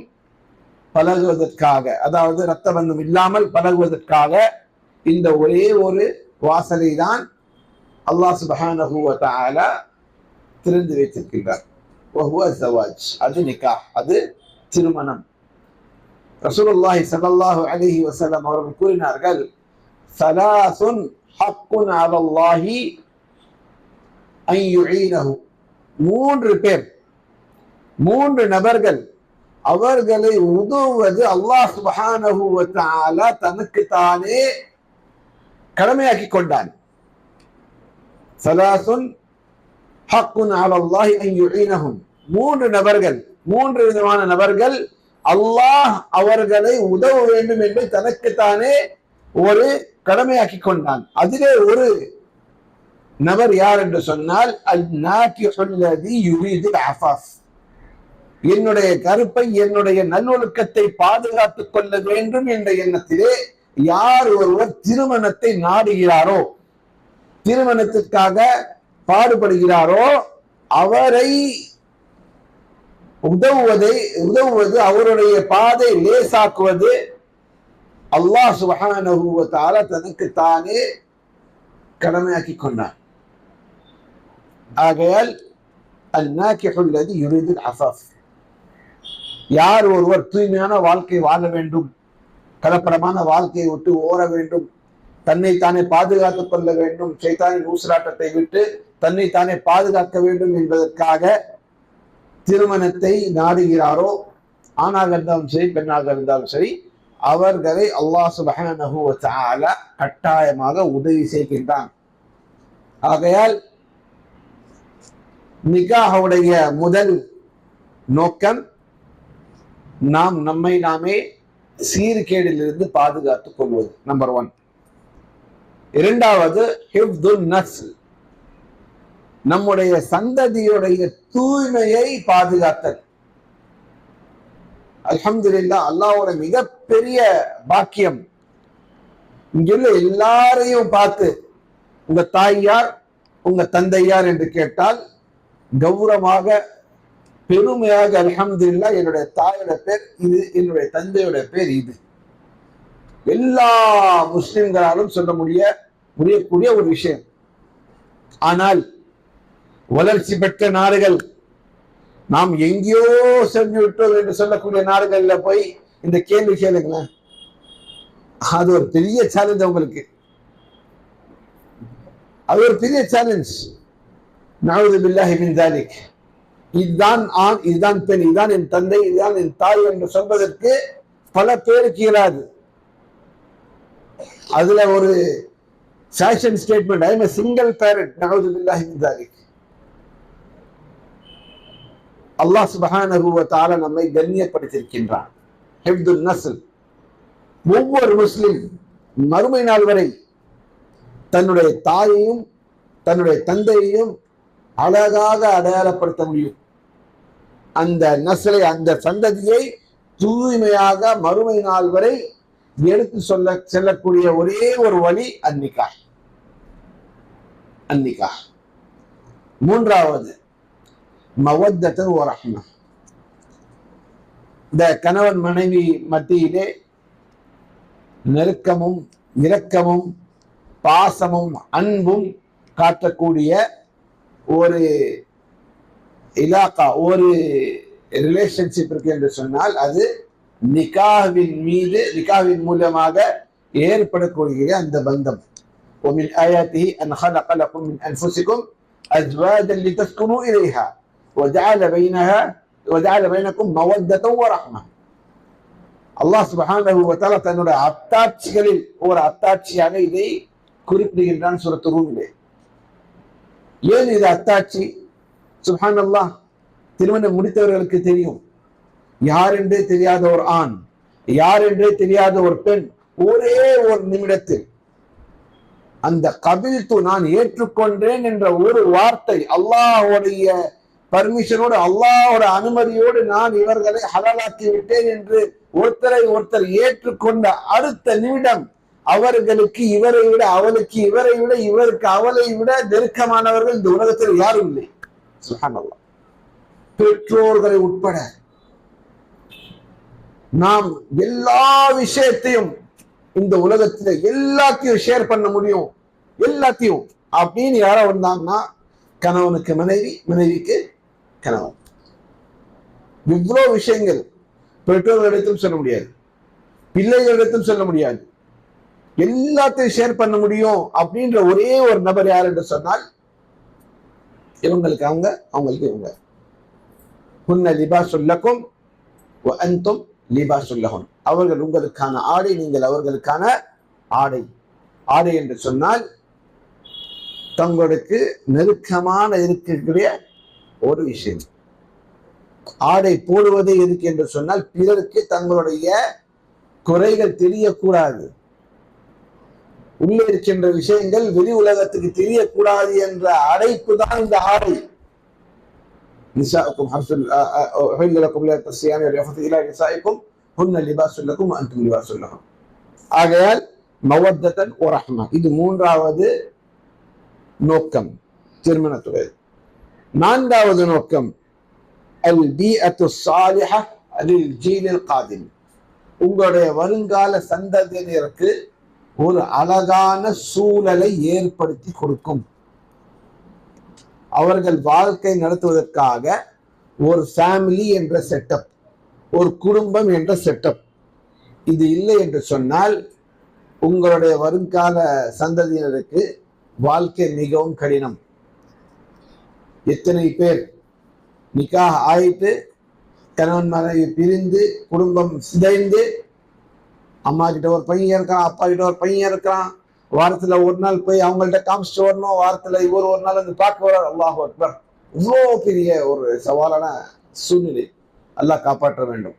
பழகுவதற்காக, அதாவது இரத்த பந்தம் இல்லாமல் பழகுவதற்காக இந்த ஒரே ஒரு வாசலை தான் அல்லாஹ் சுப்ஹானஹு வ தஆலா திறந்து வைத்திருக்கிறார். வஹுவ ஸவாஜ், அது நிக்காஹ், அது திருமணம். ரசூலுல்லாஹி ஸல்லல்லாஹு அலைஹி வஸல்லம் அவர்கள் கூறினார்கள், ஸலாஸுன் ஹக்குன் அலல்லாஹி அன் யுஈனஹு. மூன்று பேர், மூன்று நபர்கள், அவர்களை உதவுவது அல்லாஹ் சுப்ஹானஹு வ தஆலா தனக்கு தானே கடமையாக்கி கொண்டான். ஸலாஸுன் ஹக்குன் அலல்லாஹி அன் யுஈனஹும். மூன்று நபர்கள், மூன்று விதமான நபர்கள், அல்லாஹ் அவர்களை உதவ வேண்டும் என்று தனக்குத்தானே ஒரு கடமையாக்கி கொண்டான். அதிலே ஒரு நபர் யார் என்று சொன்னால், அல் நாகிஹுல் லதி யுரீதுல் அஃபாஃப். என்னுடைய கருப்பை, என்னுடைய நல்லொழுக்கத்தை பாதுகாத்துக் கொள்ள வேண்டும் என்ற எண்ணத்திலே யார் ஒருவர் திருமணத்தை நாடுகிறாரோ, திருமணத்திற்காக பாடுபடுகிறாரோ, அவரை உதவுவது, அவருடைய பாதை லேசாக்குவது அல்லாஹ் சுப்ஹானஹு வ தஆலா தனக்கு தானே கடமையாக்கி கொண்டான். ஆகையால் அல் நாகிஹுல் லதி யுரீதுல் அஃபாஃப், யார் ஒருவர் தூய்மையான வாழ்க்கை வாழ வேண்டும், கலப்படமான வாழ்க்கையை விட்டு ஓர வேண்டும், தன்னை தானே பாதுகாத்துக் கொள்ள வேண்டும், ஷைத்தானின் ஊசலாட்டத்தை விட்டு தன்னை தானே பாதுகாக்க வேண்டும் என்பதற்காக திருமணத்தை நாடுகிறாரோ, ஆணாக இருந்தாலும் சரி பெண்ணாக இருந்தாலும் சரி, அவர்களை அல்லாஹ் சுப்ஹானஹு வ தஆலா கட்டாயமாக உதவி செய்கின்றான். ஆகையால் நிக்காஹுடைய முதல் நோக்கம் நாம் நம்மை நாமே சீர்கேடிலிருந்து பாதுகாத்துக் கொள்வது, நம்பர் 1. இரண்டாவது ஹிஃப்துன் நஸ்ல், நம்முடைய சந்ததியுடைய தூய்மையை பாதுகாத்தல். அல்ஹம்துலில்லாஹ், அல்லாஹ்வோட மிகப்பெரிய பாக்கியம். இங்குள்ள எல்லாரையும் பார்த்து உங்க தாய் யார், உங்க தந்தை யார் என்று கேட்டால் கௌரவமாக, பெருமையாக அல்ஹம்துலில்லாஹ் என்னுடைய தாயோட பேர் இது, என்னுடைய தந்தையோட பேர் இது, எல்லா முஸ்லிம்களாலும் சொல்ல முடியக்கூடிய ஒரு விஷயம். ஆனால் வளர்ச்சி பெற்ற நாடுகள், நாம் எங்கேயோ சென்று விட்டோம் என்று சொல்லக்கூடிய நாடுகள்ல போய் இந்த கேள்வி கேளுங்களேன். அது ஒரு பெரிய சேலஞ்ச் அவங்களுக்கு, அது ஒரு பெரிய சேலஞ்ச். நஊது பில்லாஹி மின் தாலிக். இதுதான் ஆண், இதுதான் பெண், இதுதான் என் தந்தை, இதுதான் என் தாய் என்று சொல்வதற்கு பல பேருக்கு இயலாது. அதுல ஒரு fashion statement, I am a single parent, நஊது பில்லாஹி மின் தாலிக். அல்லாஹ் சுப்ஹானஹு வ தஆலா நம்மை கண்ணியப்படுத்தியிருக்கின்றான். ஹிஃப்துன் நஸ்ல். ஒவ்வொரு முஸ்லிம் மறுமை நாள் வரை தன்னுடைய தாயையும் தன்னுடைய தந்தையையும் அழகாக அடையாளப்படுத்த முடியும். அந்த நஸ்லை, அந்த சந்ததியை தூய்மையாக மறுமை நாள் வரை எடுத்து செல்லக்கூடிய ஒரே ஒரு வழி அன்னிகா. அன்னிகா. மூன்றாவது மவத்தத்துன் வ ரஹ்மா. இந்த கணவன் மனைவி மத்தியிலே நெருக்கமும் இரக்கமும் பாசமும் அன்பும் காட்டக்கூடிய ஒரு இலாக்கா, ஒரு ரிலேஷன்ஷிப் இருக்கு என்று சொன்னால் அது நிகாவின் மூலமாக ஏற்படக்கூடிய அந்த பந்தம். ومن آياته أن خلق لكم من أنفسكم أزواجا لتسكنوا إليها وجعل بينكم مودة ورحمة. அல்லாஹ் சுப்ஹானஹு வ தஆலா தன்னுடைய அத்தாட்சிகளில் ஒரு அத்தாட்சியாக இதை குறிப்பிடுகின்றான் சூரத்து ரூமிலே. ஏன் இது அத்தாட்சி? சுப்ஹானல்லாஹ், திருமணம் முடித்தவர்களுக்கு தெரியும், யார் என்றே தெரியாத ஒரு ஆண், யார் என்றே தெரியாத ஒரு பெண் ஒரே ஒரு நிமிடத்தில் அந்த கபில்து, நான் ஏற்றுக்கொண்டேன் என்ற ஒரு வார்த்தை, அல்லாஹ்வுடைய பர்மிஷனோடு, அல்லாஹ்வோட அனுமதியோடு நான் இவர்களை ஹலாலாக்கி விட்டேன் என்று ஒருத்தரை ஒருத்தர் ஏற்றுக்கொண்ட அடுத்த நிமிடம் அவர்களுக்கு இவரை விட, அவளுக்கு இவரை விட, இவருக்கு அவளை விட நெருக்கமானவர்கள் இந்த உலகத்தில் யாரும் இல்லை. சுப்ஹானல்லாஹ். பெற்றோர்களை உட்பட நாம் எல்லா விஷயத்தையும் இந்த உலகத்துல எல்லாத்தையும் ஷேர் பண்ண முடியும், எல்லாத்தையும் அப்படின்னு யாரோ வந்தாங்கன்னா கணவனுக்கு மனைவி, மனைவிக்கு கணவன். இவ்வளவு விஷயங்கள் பெற்றோர்களிடத்தும் சொல்ல முடியாது, பிள்ளைகளிடத்தும் சொல்ல முடியாது, எல்லாத்தையும் ஷேர் பண்ண முடியும் அப்படின்ற ஒரே ஒரு நபர் யார் என்று சொன்னால் இவங்களுக்கு அவங்க, அவங்களுக்கு இவங்க. ஹுன்ன லிபாசுல் லக்கும் வ அன்தும் லிபாசுல் லஹுன். அவர்கள் உங்களுக்கான ஆடை, நீங்கள் அவர்களுக்கான ஆடை. ஆடை என்று சொன்னால் தங்களுக்கு நெருக்கமான இருக்கக்கூடிய ஒரு விஷயம். ஆடை போடுவதே எதுக்கு என்று சொன்னால் பிறருக்கு தங்களுடைய குறைகள் தெரியக்கூடாது, உள்ளே இருக்கின்ற விஷயங்கள் வெளி உலகத்துக்கு தெரியக்கூடாது என்ற அழைப்பு தான் இந்த ஆடை. நிசாஉக்கும் ஹர்சுல் உஹில்ல லக்கும் லைலத்த ஸியாமி வல் இலா நிசாஇக்கும் ஹுன்ன லிபாசுல் லக்கும் வ அன்தும் லிபாசுல் லஹும். ஆகையால் மவத்தத்தன் வ ரஹ்மா, இது மூன்றாவது நோக்கம் திருமணத்துடைய. நான்காவது நோக்கம் அல் பீஅத்து ஸாலிஹா லில் ஜீலில் காதிம். உங்களுடைய வருங்கால சந்ததியினருக்கு ஒரு அழகான சூழலை ஏற்படுத்தி கொடுக்கும். அவர்கள் வாழ்க்கை நடத்துவதற்காக ஒரு ஃபேமிலி என்ற செட்டப், ஒரு குடும்பம் என்ற செட்டப் இது இல்லை என்று சொன்னால் உங்களுடைய வருங்கால சந்ததியினருக்கு வாழ்க்கை மிகவும் கடினம். எத்தனை பேர் நிக்காஹ் ஆயிட்டு கணவன் மனைவி பிரிந்து குடும்பம் சிதைந்து, அம்மா கிட்ட ஒரு பையன் இருக்கான், அப்பா கிட்ட ஒரு பையன் இருக்கிறான், வாரத்துல ஒரு நாள் போய் அவங்கள்ட்ட காமிச்சிட்டு வரணும், வாரத்துல இவர் ஒரு நாள் வந்து பார்க்க வர்றார். அல்லாஹ் அக்பர். இவ்வளோ பெரிய ஒரு சவாலான சூழ்நிலை. அல்லாஹ் காப்பாற்ற வேண்டும்.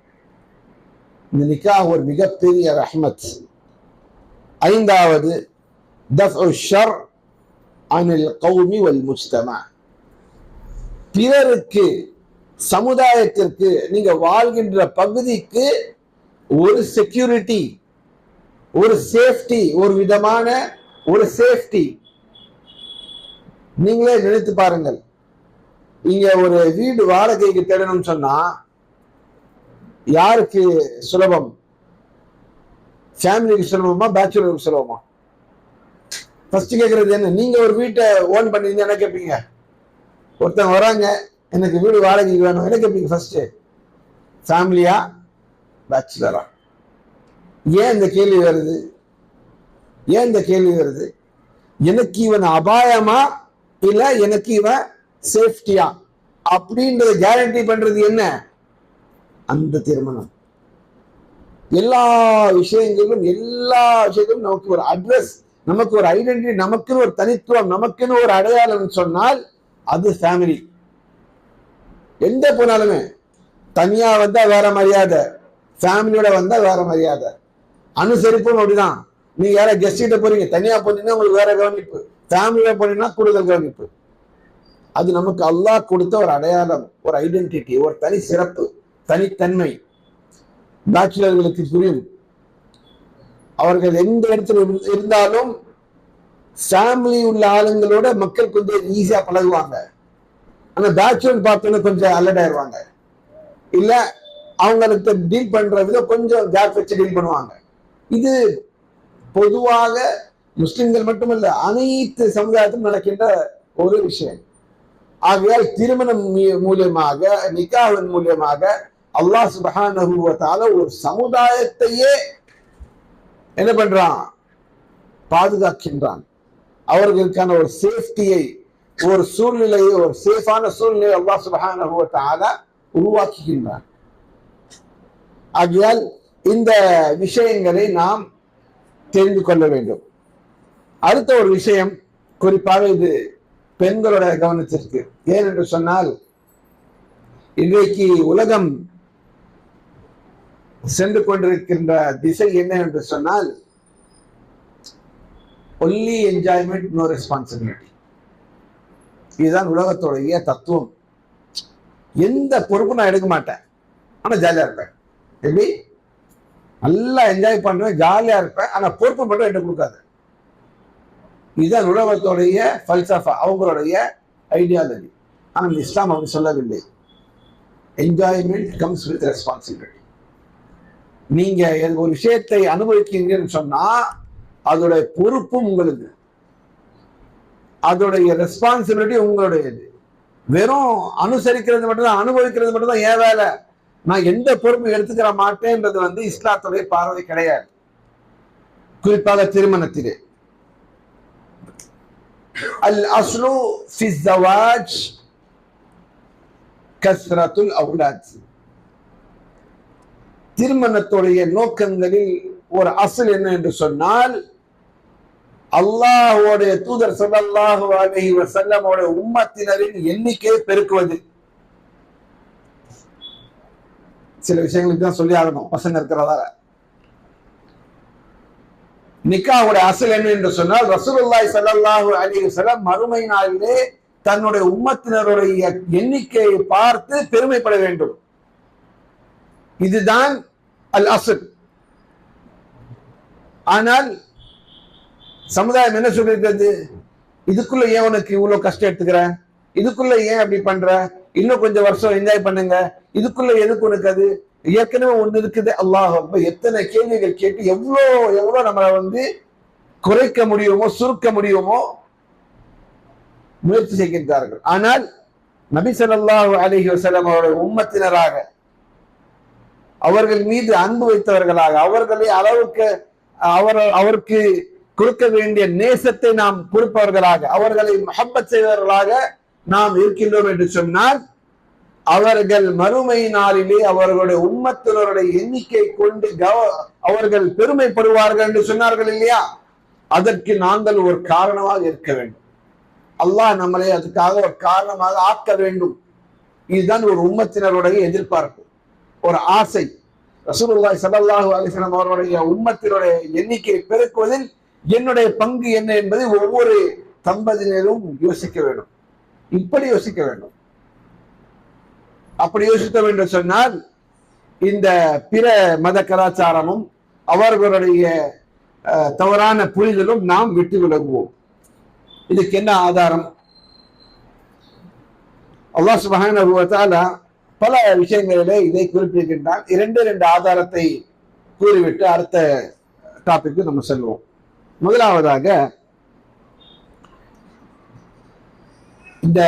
இந்த நிக்காஹ் ஒரு மிகப்பெரிய ரஹ்மத். ஐந்தாவது தஃஉ ஷர் அனில் கௌமி வல் முஜ்தமா. பிறருக்கு, சமுதாயத்திற்கு, நீங்க வாழ்கின்ற பகுதிக்கு ஒரு செக்யூரிட்டி, ஒரு சேஃப்டி, ஒரு விதமான ஒரு சேஃப்டி. நீங்களே நினைத்து பாருங்கள், இங்க ஒரு வீடு வாடகைக்கு தேடணும்னு சொன்னா யாருக்கு சுலபம்? ஃபேமிலிக்கு சுலபமா, பேச்சுலருக்கு சுலபமா? ஃபர்ஸ்ட் கேட்கறது என்ன? நீங்க ஒரு வீட்டை ஓன் பண்ணிருந்தா என்ன கேட்பீங்க? ஒருத்தவங்க வராங்க, எனக்கு வீடு வாடகைக்கு வேணும், என்ன கேட்பீங்க? ஃபர்ஸ்ட் ஃபேமிலியா பேச்சுலரா? ஏன் இந்த கேள்வி வருது? எனக்கு இவன் அபாயமா இல்ல எனக்கு இவன் சேஃப்டியா அப்படின்றத கேரண்டி பண்றது என்ன? அந்த திருமணம். எல்லா விஷயங்களும் நமக்கு ஒரு அட்ரஸ், நமக்கு ஒரு ஐடென்டிட்டி, நமக்குன்னு ஒரு தனித்துவம், நமக்குன்னு ஒரு அடையாளம் சொன்னால் அது ஃபேமிலி. எந்த போனாலுமே தனியா வந்தா வேற மரியாதை, ஃபேமிலியோட வந்தா வேற மரியாதை. அனுசரிப்பும் அப்படிதான். நீங்க யார கெஸ்ட் கிட்ட போறீங்க, தனியா போனீங்கன்னா உங்களுக்கு வேற கவனிப்பு, ஃபேமிலியோட போனீங்கன்னா கூடுதல் கவனிப்பு. அது நமக்கு அல்லாஹ் கொடுத்த ஒரு அடையாளம், ஒரு ஐடென்டிட்டி, ஒரு தனி சிறப்பு, தனித்தன்மை. பேச்சுலர்களுக்கு புரியும். அவர்கள் எந்த இடத்துல இருந்தாலும் ஃபேமிலி உள்ள ஆளுங்களோட மக்கள் கொஞ்சம் ஈஸியா பழகுவாங்க. ஆனா பேச்சுலர் பார்த்தோன்னு கொஞ்சம் அலர்டாயிருவாங்க. இல்ல அவங்களுக்கு டீல் பண்ற விதம் கொஞ்சம் கேப் வச்சு டீல் பண்ணுவாங்க. இது பொதுவாக முஸ்லிம்கள் மட்டுமல்ல, அனைத்து சமுதாயத்திலும் நடக்கின்ற ஒரு விஷயம். ஆகையால் திருமணம் மூலியமாக, நிக்காவின் மூலியமாக அல்லாஹ் சுப்ஹானஹு வ தஆலா ஒரு சமுதாயத்தையே என்ன பண்றான்? பாதுகாக்கின்றான். அவர்களுக்கான ஒரு சேஃப்டியை, ஒரு சூழ்நிலையை, ஒரு சேஃபான சூழ்நிலையை அல்லாஹ் சுப்ஹானஹு வ தஆலா உருவாக்குகின்றான். ஆகையால் இந்த விஷயங்களை நாம் தெரிந்து கொள்ள வேண்டும். அடுத்த ஒரு விஷயம், குறிப்பாக இது பெண்களோட கவனத்திற்கு. ஏனென்று சொன்னால், இன்றைக்கு உலகம் சென்று கொண்டிருக்கின்ற திசை என்ன என்று சொன்னால், ஒன்லி என்ஜாய்மெண்ட், நோ ரெஸ்பான்சிபிலிட்டி. இதுதான் உலகத்தோடைய தத்துவம். எந்த பொறுப்பும் நான் எடுக்க மாட்டேன், ஆனா ஜாலியா இருப்பேன். எப்படி? நல்லா என்ஜாய் பண்ணுவேன், ஜாலியா இருப்பேன், ஆனா பொறுப்பு மட்டும் என்கிட்ட கொடுக்காது. இதுதான் உலகத்தோடைய ஃபல்சஃபா, அவங்களுடைய ஐடியாலஜி. ஆனால் இஸ்லாம் அப்படி சொல்லவில்லை. Enjoyment comes with responsibility. நீங்க ஒரு விஷயத்தை அனுபவிக்கிறீங்கன்னு சொன்னா அதோடைய பொறுப்பும் உங்களுக்கு, அதோடைய ரெஸ்பான்சிபிலிட்டி உங்களுடையது. வெறும் அனுசரிக்கிறது மட்டும்தான், அனுபவிக்கிறது மட்டும்தான் ஏன் வேலை. நான் எந்த பொறுப்பு எடுத்துக்கிற மாட்டேன்றது இஸ்லாத்துடைய பார்வை கிடையாது. குறிப்பாக திருமணத்திலே அல் அஸ்லு ஃபி ஸவாஜ் கஸ்ரத்துல் அவுலாத். திருமணத்துடைய நோக்கங்களில் ஒரு அஸ்ல் என்ன என்று சொன்னால், அல்லாஹ்வுடைய தூதர் ஸல்லல்லாஹு அலைஹி வஸல்லம் உம்மத்தினரின் எண்ணிக்கையை பெருக்குவது. சில விஷயங்களுக்கு தான் சொல்லி ஆகணும், பசங்க இருக்கிறதால. நிக்காவுடைய அசல் என்ன என்று சொன்னால், ரசூலுல்லாஹி ஸல்லல்லாஹு அலைஹி வஸல்லம் மறுமை நாளிலே தன்னுடைய உம்மத்தினருடைய எண்ணிக்கையை பார்த்து பெருமைப்பட வேண்டும். இதுதான் அல் அஸ்ல். ஆனால் சமுதாயம் என்ன சொல்லிருக்கிறது? இதுக்குள்ள ஏன் உனக்கு இவ்வளவு கஷ்டம் எடுத்துக்கிற, இதுக்குள்ள ஏன் அப்படி பண்ற, இன்னும் கொஞ்சம் வருஷம் என்ஜாய் பண்ணுங்க, இதுக்குள்ள எதுக்கு உனக்கு அது, ஏற்கனவே ஒண்ணு இருக்குது. அல்லாஹ் எத்தனை கேள்விகள் கேட்டு எவ்வளவு நம்மளை குறைக்க முடியுமோ, சுருக்க முடியுமோ முயற்சி செய்கின்றார்கள். ஆனால் நபி ஸல்லல்லாஹு அலைஹி வஸல்லம் அவருடைய உம்மத்தினராக, அவர்கள் மீது அன்பு வைத்தவர்களாக, அவர்களை அளவுக்கு அவருக்கு கொடுக்க வேண்டிய நேசத்தை நாம் கொடுப்பவர்களாக, அவர்களை மஹப்பத் செய்தவர்களாக நாம் இருக்கின்றோம் என்று சொன்னால், அவர்கள் மறுமை நாளிலே அவர்களுடைய உம்மத்தினருடைய எண்ணிக்கை கொண்டு அவர்கள் பெருமைப்படுவார்கள் என்று சொன்னார்கள் இல்லையா? அதற்கு நாங்கள் ஒரு காரணமாக இருக்க வேண்டும். அல்லாஹ் நம்மளை அதுக்காக ஒரு காரணமாக ஆக்க வேண்டும். இதுதான் ஒரு உம்மத்தினருடைய எதிர்பார்ப்பு, ஒரு ஆசை. ரசூலுல்லாஹி ஸல்லல்லாஹு அலைஹி வஸல்லம் அவர்களுடைய உம்மத்தினுடைய எண்ணிக்கையை பெருக்குவதில் என்னுடைய பங்கு என்ன என்பதை ஒவ்வொரு தம்பதியினரும் யோசிக்க வேண்டும். இப்படி யோசிக்க வேண்டும். அப்படி யோசித்தோம் என்று சொன்னால், இந்த பிற மத கலாச்சாரமும் அவர்களுடைய தவறான புரிதலும் நாம் விட்டு விலகுவோம். இதுக்கு என்ன ஆதாரம்? அல்லாஹ் சுப்ஹானஹு வ தஆலா பல விஷயங்களிலே இதை குறிப்பிடுகின்றான். இரண்டு ஆதாரத்தை கூறிவிட்டு அடுத்த டாபிக்கு நம்ம செல்வோம். முதலாவதாக, இந்த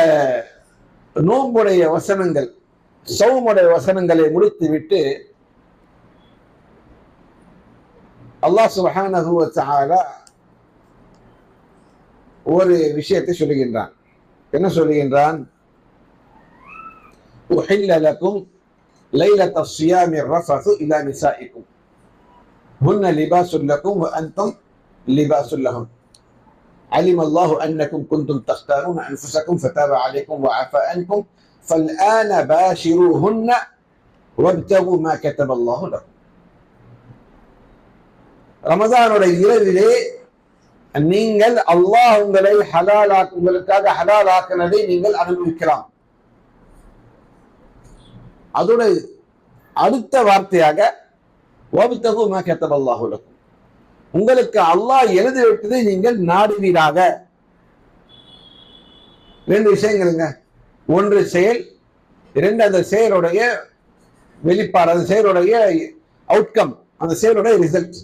நோம்புடைய வசனங்கள், சௌமுடைய வசனங்களை முடித்து விட்டு அல்லாஹ் சுப்ஹானஹு வ தஆலா ஒரு விஷயத்தை சொல்லுகின்றான். என்ன சொல்லுகின்றான்? உஹில்ல லக்கும் லைலத்த ஸியாமி ரஃபது இலா நிசாஇக்கும் ஹுன்ன லிபாசுல் லக்கும் வ அன்தும் லிபாசுல் லஹும் علم الله أنكم كنتم تختارون أنفسكم فتاب عليكم وعفى عنكم فالآن باشروهن وابتغوا ما كتب الله لكم. ரமதானுடைய இரவிலே நீங்கள் அல்லாஹ் உங்களை உங்களுக்காக ஹலாலாக்கினதை நீங்கள் அனுபவிக்கலாம். அதோட அடுத்த வார்த்தையாக வப்தகு மா கதபல்லாஹு லக்கும், உங்களுக்கு அல்லாஹ் எழுதி வைத்ததை நீங்கள் நாடுவீராக. ரெண்டு விஷயங்களுங்க. ஒன்று செயல், இரண்டு அந்த செயலுடைய வெளிப்பாடு, அந்த செயலுடைய அவுட்கம், அந்த செயலுடைய ரிசல்ட்.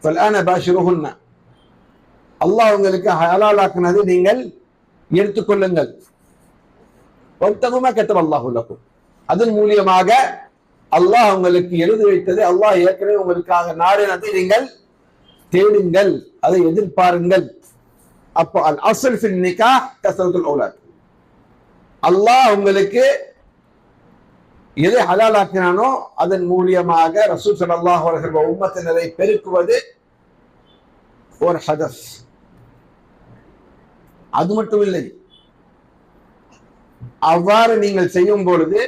ஃபல்ஆன பாஷிருஹுன்ன, அல்லாஹ் உங்களுக்கு ஹலாலாக்குனதை நீங்கள் எடுத்துக்கொள்ளுங்கள். வப்தகு மா கதபல்லாஹு லக்கும், அதன் மூலியமாக அல்லாஹ் உங்களுக்கு எழுதி வைத்தது, அல்லாஹ் ஏற்கனவே உங்களுக்காக நாடினதை நீங்கள் தேடுங்கள், அதை எதிர்பாருங்கள். அப்போ அல் அஸ்ல் ஃபில் நிகாஹ் கஸ்ரத்துல் அவுலாத். அல்லாஹ் உங்களுக்கு எதை ஹலாலாக்கினானோ அதன் மூலியமாக ரசூல் ஸல்லல்லாஹு அலைஹி வஸல்லம் உம்மத்தினரை பெருக்குவது ஒரு ஹதஃப். அது மட்டும் இல்லை, அவ்வாறு நீங்கள் செய்யும் பொழுது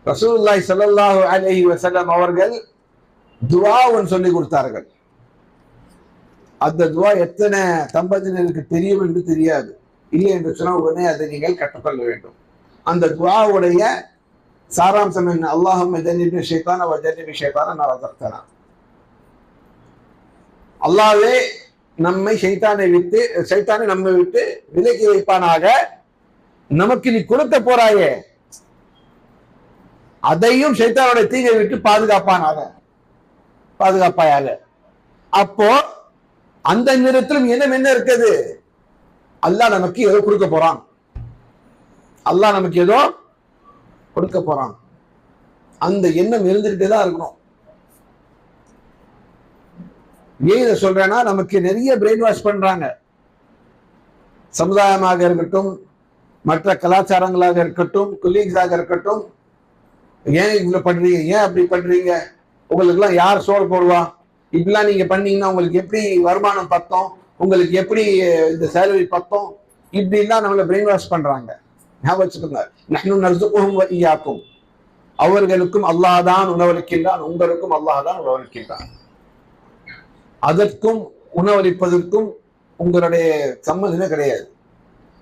ரசூலுல்லாஹி ஸல்லல்லாஹு அலைஹி வஸல்லம் அவர்கள் துஆ ஒன்று சொல்லி கொடுத்தார்கள். அந்த துஆ எத்தனை தம்பதியினருக்கு தெரியும் என்று தெரியாது. இல்லை என்று சொன்னால் உடனே அதை நீங்கள் கற்றுக்கொள்ள வேண்டும். அந்த துஆவுடைய சாராம்சம் என்ன? அல்லாஹும்ம ஜன்னிப்னி ஷைத்தான வ ஜன்னிபி ஷைத்தான மா ரஸக்தனா. அல்லாஹ்வே நம்மை ஷைத்தானை நம்மை விட்டு விலக்கி வைப்பானாக. நமக்கு நீ கொடுக்க போறாயே அதையும் ஷைத்தானுடைய தீங்கை விட்டு பாதுகாப்பாயாக. அப்போ அந்த நேரத்திலும் என்ன இருக்குது? அல்லாஹ் நமக்கு ஏதோ கொடுக்க போறான். அல்லாஹ் நமக்கு ஏதோ கொடுக்க போறான். அந்த எண்ணம் இருந்துகிட்டே தான் இருக்கணும். ஏன் இதை சொல்றேன்னா, நமக்கு நிறைய பிரெயின் வாஷ் பண்றாங்க. சமுதாயமாக இருக்கட்டும், மற்ற கலாச்சாரங்களாக இருக்கட்டும், கொலீக்ஸாக இருக்கட்டும். ஏன் இவ்வளவு பண்றீங்க, ஏன் அப்படி பண்றீங்க, உங்களுக்கு எல்லாம் யார் சோறு போடுவா, இப்படிலாம் நீங்க பண்ணீங்கன்னா உங்களுக்கு எப்படி வருமானம் பத்தம், உங்களுக்கு எப்படி இந்த சேலரி பத்தம், இப்படிலாம் நம்மளை பிரெயின் வாஷ் பண்றாங்க. ஞாபகம் வச்சுக்கோங்க, நஹ்னு நர்ஸுகுஹும் வ இய்யாக்கும், அவர்களுக்கும் அல்லாஹ் தான் உணவளிக்கின்றான், உங்களுக்கும் அல்லாஹ் தான் உணவளிக்கின்றான். அதற்கும் உணவளிப்பதற்கும் உங்களுடைய சம்மதமே கிடையாது.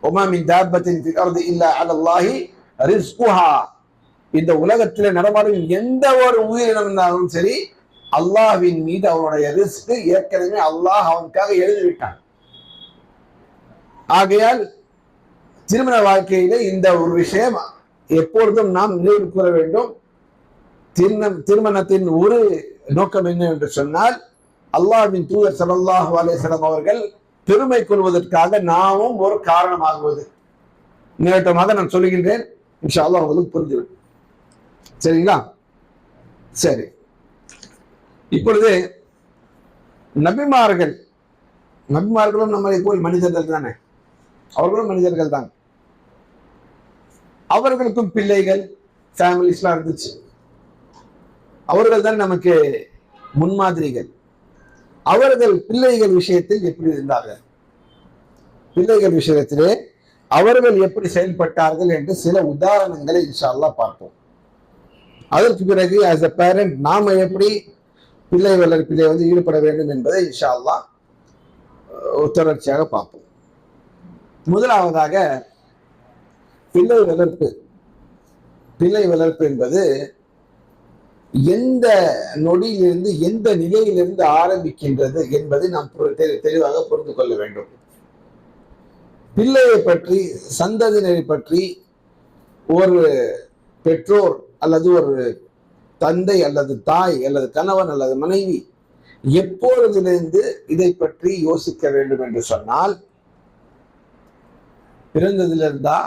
ஒமா மின் தாபத்தின் ஃபில் அர்தி இல்லா அலல்லாஹி ரிஸ்குஹா. இந்த உலகத்தில் நடமாடும் எந்த ஒரு உயிரினம் இருந்தாலும் சரி, அல்லாஹ்வின் மீது அவனுடைய ரிஸ்க் ஏற்கனவே அல்லாஹ் அவனுக்காக எழுதிவிட்டான். ஆகையால் திருமண வாழ்க்கையில இந்த ஒரு விஷயம் எப்பொழுதும் நாம் நினைவு கூற வேண்டும். திருமணத்தின் ஒரு நோக்கம் என்ன என்று சொன்னால், அல்லாஹ்வின் தூதர் ஸல்லல்லாஹு அலைஹி வஸல்லம் அவர்கள் பெருமை கொள்வதற்காக நாமும் ஒரு காரணமாகுவது. நேரட்டமாக நான் சொல்லுகின்றேன், இன்ஷா அல்லாஹ் உங்களுக்கு புரிஞ்சுவிடும். சரிங்களா? சரி, இப்பொழுது நபிமார்களும் நம்மளை போல் மனிதர்கள் தானே, அவர்களும் மனிதர்கள் தான். அவர்களுக்கும் பிள்ளைகள், ஃபேமிலிஸ்லாம் இருந்துச்சு. அவர்கள் தான் நமக்கு முன்மாதிரிகள். அவர்கள் பிள்ளைகள் விஷயத்தில் எப்படி இருந்தார்கள், பிள்ளைகள் விஷயத்திலே அவர்கள் எப்படி செயல்பட்டார்கள் என்று சில உதாரணங்களை இன்ஷா அல்லாஹ் பார்ப்போம். அதற்கு பிறகு ஆஸ் எ பேரண்ட் நாம எப்படி பிள்ளை வளர்ப்பிலே ஈடுபட வேண்டும் என்பதை இன்ஷா அல்லாஹ் தொடர்ச்சியாக பார்ப்போம். முதலாவதாக பிள்ளை வளர்ப்பு என்பது எந்த நொடியிலிருந்து எந்த நிலையிலிருந்து ஆரம்பிக்கின்றது என்பதை நாம் தெளிவாக புரிந்து கொள்ள வேண்டும். பிள்ளையை பற்றி, சந்ததியினரை பற்றி ஒரு பெற்றோர் அல்லது ஒரு தந்தை அல்லது தாய் அல்லது கணவன் அல்லது மனைவி எப்பொழுதிலிருந்து இதை பற்றி யோசிக்க வேண்டும் என்று சொன்னால், பிறந்ததிலிருந்தா,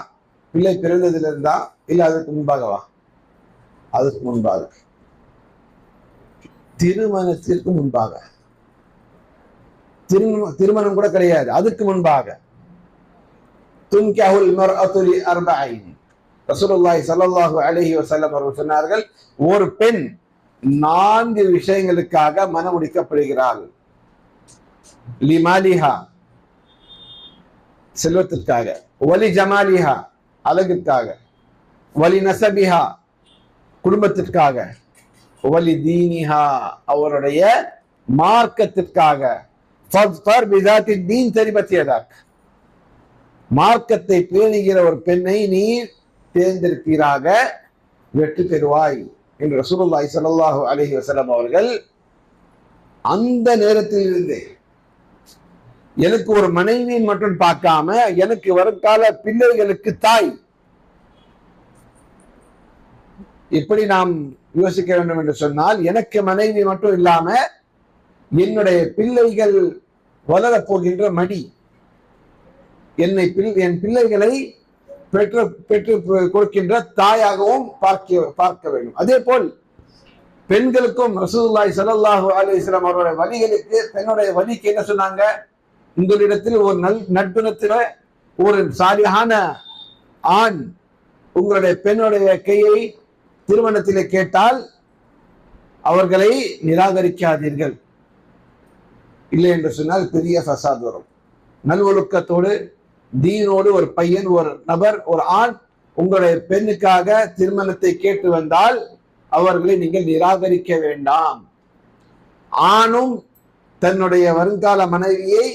பிள்ளை பிறந்ததிலிருந்தா, இல்ல அதற்கு முன்பாகவா? அதற்கு முன்பாக. திருமணத்திற்கு முன்பாக, திருமணம் கூட கிடையாது, அதுக்கு முன்பாக. துன்கஹுல் மர்அத்து லிஅர்பஇன், ரசூலுல்லாஹி ஸல்லல்லாஹு அலைஹி வஸல்லம் அவர்கள் சொன்னார்கள், ஒரு பெண் 4 விஷயங்களுக்காக மணமுடிக்கப்படுகிறாள். லிமாலிஹா, செல்வத்திற்காக, வலி ஜமாலிஹா, அழகிற்காக, வலி நசபிஹா, குடும்பத்திற்காக, வலி தீனிஹா, அவருடைய மார்க்கத்திற்காக. ஃபத்ஃபர் பிதாத்தி தீன் தரிபத் யதாக், மார்க்கத்தை பேணுகிற ஒரு பெண்ணை நீ தேர்ந்தெடுப்பீராக, வெற்றி பெறுவாய் என்று ரசூலுல்லாஹி ஸல்லல்லாஹு அலைஹி வஸல்லம் அவர்கள் அந்த நேரத்தில் இருந்து எனக்கு ஒரு மனைவியின் மட்டும் பார்க்காம எனக்கு வருங்கால பிள்ளைகளுக்கு தாய், இப்படி நாம் யோசிக்க வேண்டும் என்று சொன்னால், எனக்கு மனைவி மட்டும் இல்லாம என்னுடைய பிள்ளைகள் வளரப் போகின்ற மடி, என் பிள்ளைகளை பெற்று கொடுக்கின்ற தாயாகவும் பார்க்க வேண்டும். அதே போல் பெண்களுக்கும் ரசூலுல்லாஹி ஸல்லல்லாஹு அலைஹி வஸல்லம் அவருடைய வலிகளுக்கு, பெண்ணுடைய வலிக்கு என்ன சொன்னாங்க? உங்களிடத்தில் ஒரு நட்புணத்தில ஒரு சாலிஹான ஆண் உங்களுடைய பெண்ணுடைய கையை திருமணத்திலே கேட்டால் அவர்களை நிராகரிக்காதீர்கள். இல்லை என்று சொன்னால் பெரிய ஃபசாத் வரும். நல்வொழுக்கத்தோடு தீனோடு ஒரு பையன், ஒரு நபர், ஒரு ஆண் உங்களுடைய பெண்ணுக்காக திருமணத்தை கேட்டு வந்தால் அவர்களை நீங்கள் நிராகரிக்க வேண்டாம். ஆணும் தன்னுடைய வருங்கால மனைவியை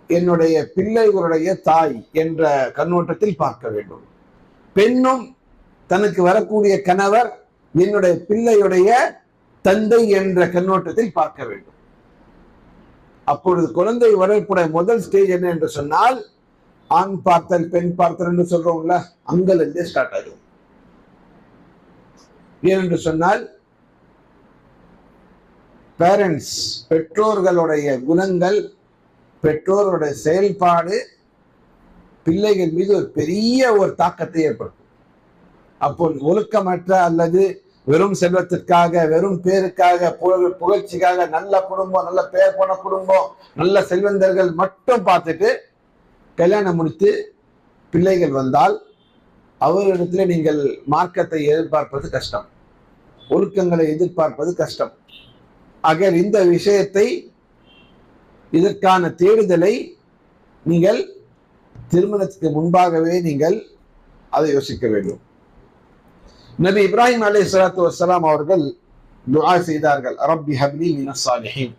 என்னுடைய பிள்ளைகளுடைய தாய் என்ற கண்ணோட்டத்தில் பார்க்க வேண்டும். பெண்ணும் தனக்கு வரக்கூடிய கணவர் என்னுடைய பிள்ளையுடைய தந்தை என்ற கண்ணோட்டத்தில் பார்க்க வேண்டும். அப்பொழுது குழந்தை வளர்ப்புடைய முதல் ஸ்டேஜ் என்ன என்று சொன்னால், ஆண் பார்த்தல் பெண் பார்த்தல் என்று சொல்றோம்ல, அங்கிலிருந்தே ஸ்டார்ட் ஆகும். ஏனென்று சொன்னால், பேரண்ட்ஸ், பெற்றோர்களுடைய குணங்கள், பெற்றோருடைய செயல்பாடு பிள்ளைகள் மீது ஒரு பெரிய ஒரு தாக்கத்தை ஏற்படுத்தும். அப்போ ஒழுக்கமற்ற அல்லது வெறும் செல்வத்திற்காக, வெறும் பேருக்காக, புகழ்ச்சிக்காக, நல்ல குடும்பம், நல்ல பெயர் போன குடும்பம், நல்ல செல்வந்தர்கள் மட்டும் பார்த்துட்டு கல்யாணம் முடித்து பிள்ளைகள் வந்தால் அவர்களிடத்தில் நீங்கள் மார்க்கத்தை எதிர்பார்ப்பது கஷ்டம், ஒழுக்கங்களை எதிர்பார்ப்பது கஷ்டம். ஆக இந்த விஷயத்தை, இதற்கான தேடுதலை நீங்கள் திருமணத்துக்கு முன்பாகவே நீங்கள் அதை யோசிக்க வேண்டும். நபி இப்ராஹிம் அலைஹிஸ்ஸலாத்து வஸ்ஸலாம் அவர்கள் துஆ செய்தார்கள், ரப்பி ஹப்லி மினஸ் சாலிஹீன்.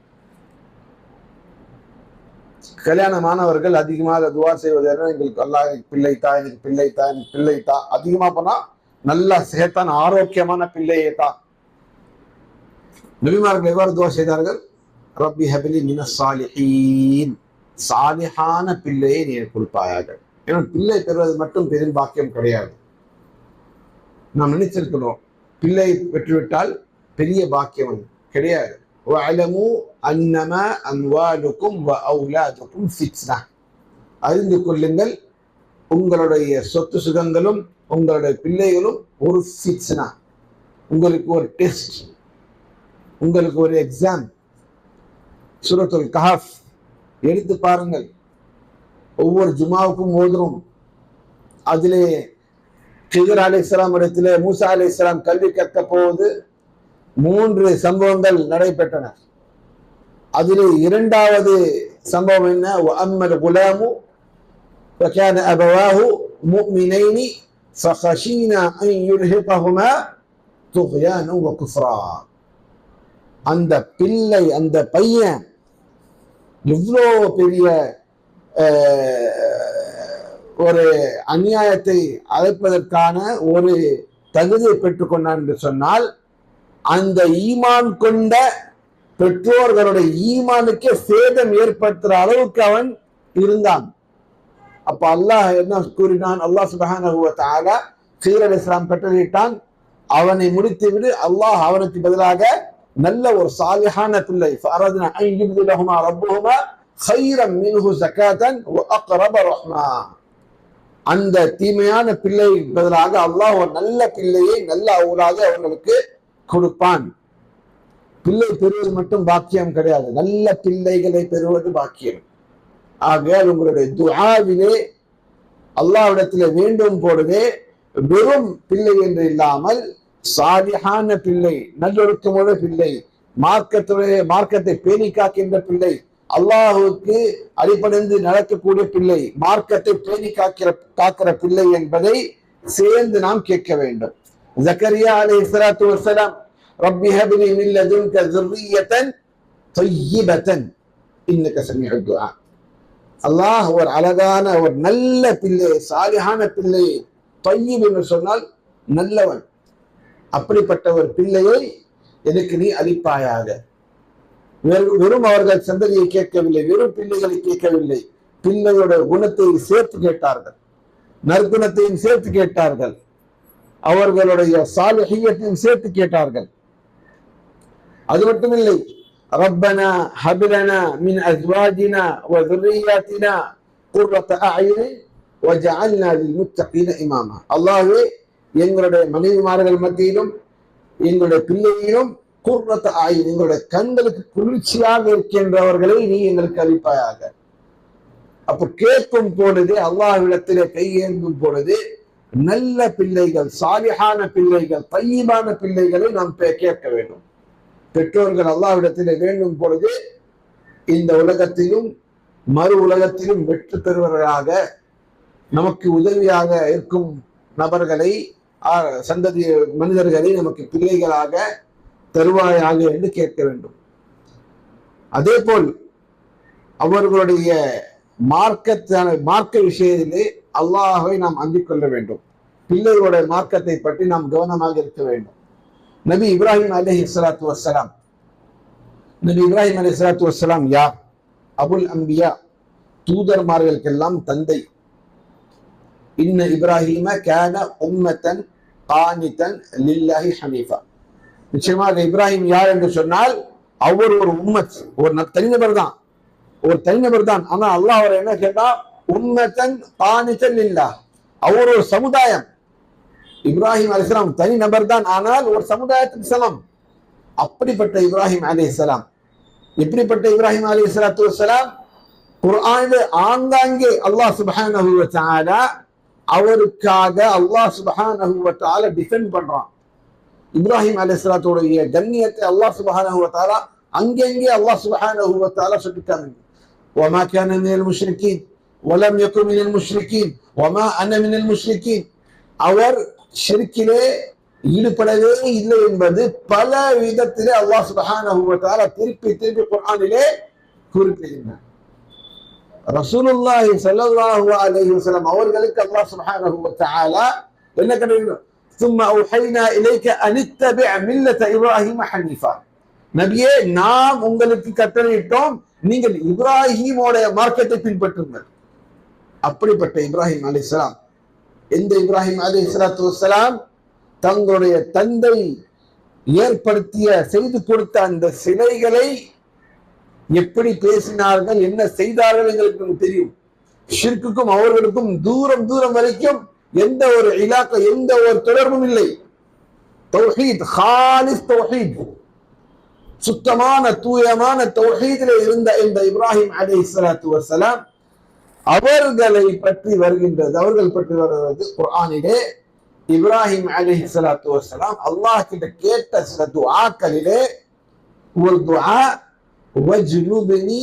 கல்யாணமானவர்கள் அதிகமாக துஆ செய்வது என்ன? எங்களுக்கு அல்லாஹ் பிள்ளைத்தா, எனக்கு பிள்ளைத்தா, எனக்கு பிள்ளைத்தா. அதிகமா போனா நல்ல சேத்தான் ஆரோக்கியமான பிள்ளையை தான். நபிமார்கள் எவ்வாறு துஆ செய்தார்கள்? ரப்பி ஹப்லி மினஸ் சாலிஹீன், சாலிஹான பிள்ளையை நீ கொடுப்பாயாக. ஏன்னா பிள்ளை பெறுவது மட்டும் பெரும் பாக்கியம் கிடையாது. நாம் நினைச்சிருக்கிறோம் பிள்ளை பெற்றுவிட்டால் பெரிய பாக்கியம் கிடையாது. வஅலமு அன்னமா அம்வாலுக்கும் வஅவுலாதுக்கும் ஃபித்னா, அறிந்து கொள்ளுங்கள் உங்களுடைய சொத்து சுகங்களும் உங்களுடைய பிள்ளைகளும் ஒரு ஃபித்னா, உங்களுக்கு ஒரு டெஸ்ட், உங்களுக்கு ஒரு எக்ஸாம். சூரத்துல் கஹஃப் எடுத்து பாருங்கள், ஒவ்வொரு ஜுமாவுக்கும் ஓதுறோம். அதிலே ஹிதர் அலைஹிஸ்ஸலாம் இடத்திலே மூசா அலைஹிஸ்ஸலாம் கல்வி கற்க போவது 3 சம்பவங்கள் நடைபெற்றன. அதில் இரண்டாவது சம்பவம் என்ன? வஅம்மல் குலாமு வகான அபவாஹு முஃமினைனி ஃபகஷீனா அன் யுர்ஹிகஹுமா துக்யானா வகுஃப்ரா. அந்த பிள்ளை, அந்த பையன் எவ்வளோ பெரிய ஒரு அநியாயத்தை அழைப்பதற்கான ஒரு தகுதியை பெற்றுக்கொண்டான் என்று சொன்னால், அந்த ஈமான் கொண்ட பெற்றோர்களுடைய ஈமானுக்கே சேதம் ஏற்படுத்துற அளவுக்கு அவன் இருந்தான். அப்ப அல்லாஹ் என்ன கூறினான்? அல்லாஹ் சுப்ஹானஹு வ தஆலா ஹிதர் அலைஹிஸ்ஸலாம் கட்டளையிட்டான், அவனை முடித்து விடு. அல்லாஹ் அவனுக்கு பதிலாக நல்ல ஒரு சாலிஹான பிள்ளை, ஃபஅரத்னா அன் யுப்திலஹுமா ரப்புஹுமா கைரம் மின்ஹு ஸகாத்தன் வ அக்ரப ரஹ்மா, அந்த தீமையான பிள்ளை பதிலாக அல்லாஹ் ஒரு நல்ல பிள்ளையை, நல்ல அவுலாக அவர்களுக்கு கொடுப்பான். பிள்ளை பெறுவது மட்டும் பாக்கியம் கிடையாது, நல்ல பிள்ளைகளை பெறுவது பாக்கியம். ஆகையால் உங்களுடைய துஆவிலே அல்லாஹ்விடத்திலே வேண்டும் போடுவே வெறும் பிள்ளை என்று இல்லாமல் சாலிஹான பிள்ளை, நல்லொழுக்கமுள்ள பிள்ளை, மார்க்கத்தை பேணி காக்கின்ற பிள்ளை, அல்லாஹுக்கு அடிபணிந்து நடக்கக்கூடிய பிள்ளை, மார்க்கத்தை பேணி காக்கிற பிள்ளை என்பதை சேர்ந்து நாம் கேட்க வேண்டும். ஜக்கரியா அலைஹிஸ்ஸலாத்து வஸ்ஸலாம் ரப்பி ஹப்லி மின் லதுன்க ذُرِّيَّةً طَيِّبَةً இன்னக சமீஉத் துஆ. அல்லாஹ் ஒரு அழகான ஒரு நல்ல பிள்ளை, சாலிஹான பிள்ளை, தய்யிப் என்று சொன்னால் நல்லவன், அப்படிப்பட்ட ஒரு பிள்ளையை எனக்கு நீ அளிப்பாயாக. வெறும் அவர்கள் சந்ததியை கேட்கவில்லை, வெறும் பிள்ளைகளை கேட்கவில்லை, பிள்ளையோட குணத்தை சேர்த்து கேட்டார்கள், நற்குணத்தையும் சேர்த்து கேட்டார்கள், அவர்களுடைய சாலிஹியத்தையும் சேர்த்து கேட்டார்கள். அது மட்டுமில்லை, ரப்பனா ஹப்லனா மின் அஸ்வாஜினா வ ذُرِّيَّاتِنَا قُرَّةَ أَعْيُنٍ وَجَعَلْنَا لِلْمُتَّقِينَ إِمَامًا. அல்லாஹ்வே எங்களுடைய மனைவிமார்கள் மத்தியிலும் எங்களுடைய பிள்ளையிலும் குர்ரத் அய்ன், எங்களுடைய கண்களுக்கு குளிர்ச்சியாக இருக்கின்றவர்களை நீ எங்களுக்கு அளிப்பாயாக. அப்ப கேட்கும் பொழுது, அல்லாஹ்விடத்திலே கையேந்தும் பொழுது நல்ல பிள்ளைகள், சாலிஹான பிள்ளைகள், தய்யிபான பிள்ளைகளை நாம் கேட்க வேண்டும். பெற்றோர்கள் அல்லாஹ்விடத்திலே வேண்டும் பொழுது இந்த உலகத்திலும் மறு உலகத்திலும் வெற்றி பெறுவர்களாக, நமக்கு உதவியாக இருக்கும் நபர்களை, சந்ததி மனிதர்களை நமக்கு பிள்ளைகளாக தருவாயாக என்று கேட்க வேண்டும். அதே போல் அவர்களுடைய மார்க்க விஷயத்திலே அல்லாஹை நாம் அந்திக் கொள்ள வேண்டும். பிள்ளைகளுடைய மார்க்கத்தை பற்றி நாம் கவனமாக இருக்க வேண்டும். நபி இப்ராஹிம் அலைஹிஸ்ஸலாத்து வஸ்ஸலாம், நபி இப்ராஹிம் அலைஹிஸ்ஸலாத்து வஸ்ஸலாம் யார்? அபுல் அம்பியா, தூதர்மார்களுக்கெல்லாம் தந்தை. இன்ன இப்ராஹிம கான உம்மத்தன் கானிதன் லில்லாஹி ஹனீஃபா. நிச்சயமாக இப்ராஹிம் யார் என்று சொன்னால் அவர் ஒரு உம்மத், ஒரு தனிநபர் தான். ஆனா அல்லாஹ் அவரை என்ன கேட்டா, உம்மத்தன் கானிதன் லில்லாஹ், அவர் ஒரு சமுதாயம். இப்ராஹிம் அலைஹிஸ்ஸலாம் தனி நபர் தான், ஆனால் ஒரு சமுதாயத்துக்கு சமம். அப்படிப்பட்ட இப்ராஹிம் அலைஹிஸ்ஸலாம், எப்படிப்பட்ட இப்ராஹிம் அலைஹிஸ்ஸலாத்து வஸ்ஸலாம், குர்ஆனிலே ஆங்காங்கே அல்லாஹ் சுப்ஹானஹு வ தஆலா அவருக்காக அல்லாஹ் சுப்ஹானஹு வ தஆலா டிஃபெண்ட் பண்றான். இப்ராஹிம் அலைஹிஸ்ஸலாத்துடைய கண்ணியத்தை அல்லாஹ் சுப்ஹானஹு வ தஆலா அங்கங்கே அல்லாஹ் சுப்ஹானஹு வ தஆலா சொல்லிட்டாங்க. வமா கான மினல் முஷ்ரிகீன் வலம் யகுன் மினல் முஷ்ரிகீன் வமா அன மினல் முஷ்ரிகீன். அவர் ஷிர்கிலே ஈடுபடவே இல்லை என்பது பல விதத்திலே அல்லாஹ் சுப்ஹானஹு வ தஆலா திருப்பி குர்ஆனிலே குறிப்பிடுகிறார். ரசூலுல்லாஹி ஸல்லல்லாஹு அலைஹி வஸல்லம் அவர்களுக்கு அல்லாஹ் சுப்ஹானஹு வ தஆலா என்ன கட்டளையிட்டார்? ثم أوحينا إليك أن اتبع ملة إبراهيم حنيفا. நபியே, நாம் உங்களுக்கு கட்டளையிட்டோம், நீங்கள் இப்ராஹிமோட மார்க்கத்தை பின்பற்றுங்கள். அப்படிப்பட்ட இப்ராஹிம் அலைஹிஸ்ஸலாம், எந்த இப்ராஹிம் அலைஹிஸ்ஸலாத்து வஸ்ஸலாம் தங்களுடைய தந்தை செய்து கொடுத்த அந்த சிலைகளை எப்படி பேசினார்கள், என்ன செய்தார்கள் எங்களுக்கு தெரியும். ஷிர்க்குக்கும் அவர்களுக்கும் தூரம் வரைக்கும் எந்த ஒரு இலாக்கா, எந்த ஒரு தொடர்பும் இல்லை. தௌஹீத், ஹாலிஸ் தௌஹீத், சுத்தமான தூயமான தௌஹீதிலே இருந்த இந்த இப்ராஹிம் அலைஹிஸ்ஸலாத்து வஸ்ஸலாம் அவர்கள் பற்றி வருகிறது குர்ஆனிலே. இப்ராஹிம் அலைஹிஸ்ஸலாத்து வஸ்ஸலாம் அல்லாஹ் கிட்ட கேட்ட சில துஆக்களிலே ஒரு துஆ, வஜ்னுப்னி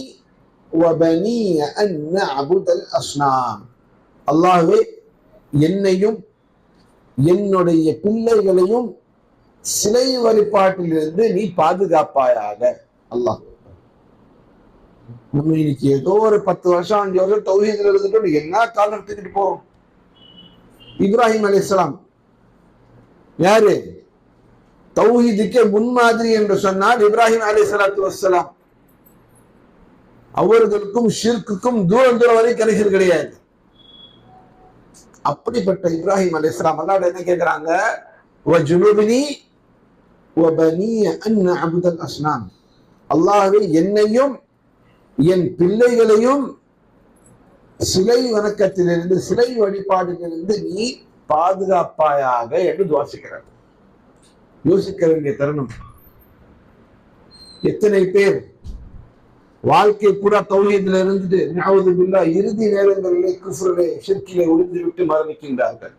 வபனிய அன் நஅபுதல் அஸ்னாம். அல்லாஹ்வே, என்னையும் என்னுடைய பிள்ளைகளையும் சிலை வழிபாட்டிலிருந்து நீ பாதுகாப்பாயாக. அல்லாஹ், நம்ம இன்னைக்கு ஏதோ ஒரு 10 வருஷம் 5 வருஷம் தௌஹீதுல இருந்துட்டு என்ன காலம் எடுத்துக்கிட்டு போறோம். இப்ராஹிம் அலைஹிஸ்ஸலாம் யாரு? தௌஹீதுக்கே முன்மாதிரி என்று சொன்னால் இப்ராஹிம் அலைஹிஸ்ஸலாத்து வஸ்ஸலாம். அவர்களுக்கும் ஷிர்க்குக்கும் தூரம் வரை கணக்கில் கிடையாது. அப்படிப்பட்ட இப்ராஹிம் அலைஹிஸ்ஸலாம் அல்லாஹ் என்ன கேட்கிறாங்க? வஜ்னுப்னி வபனிய அன் நஅபுதல் அஸ்னாம். அல்லாஹ்வே, என்னையும் என் பிள்ளைகளையும் சிலை வணக்கத்திலிருந்து, சிலை வழிபாட்டிலிருந்து நீ பாதுகாப்பாயாக என்று யோசிக்க வேண்டிய தருணம். எத்தனை பேர் வாழ்க்கை பூரா தௌஹீதுல இருந்துட்டு நஅஊது பில்லாஹ் இறுதி நேரங்களிலே குஃப்ரிலே ஷிர்கிலே விழுந்து விட்டு மரணிக்கின்றார்கள்.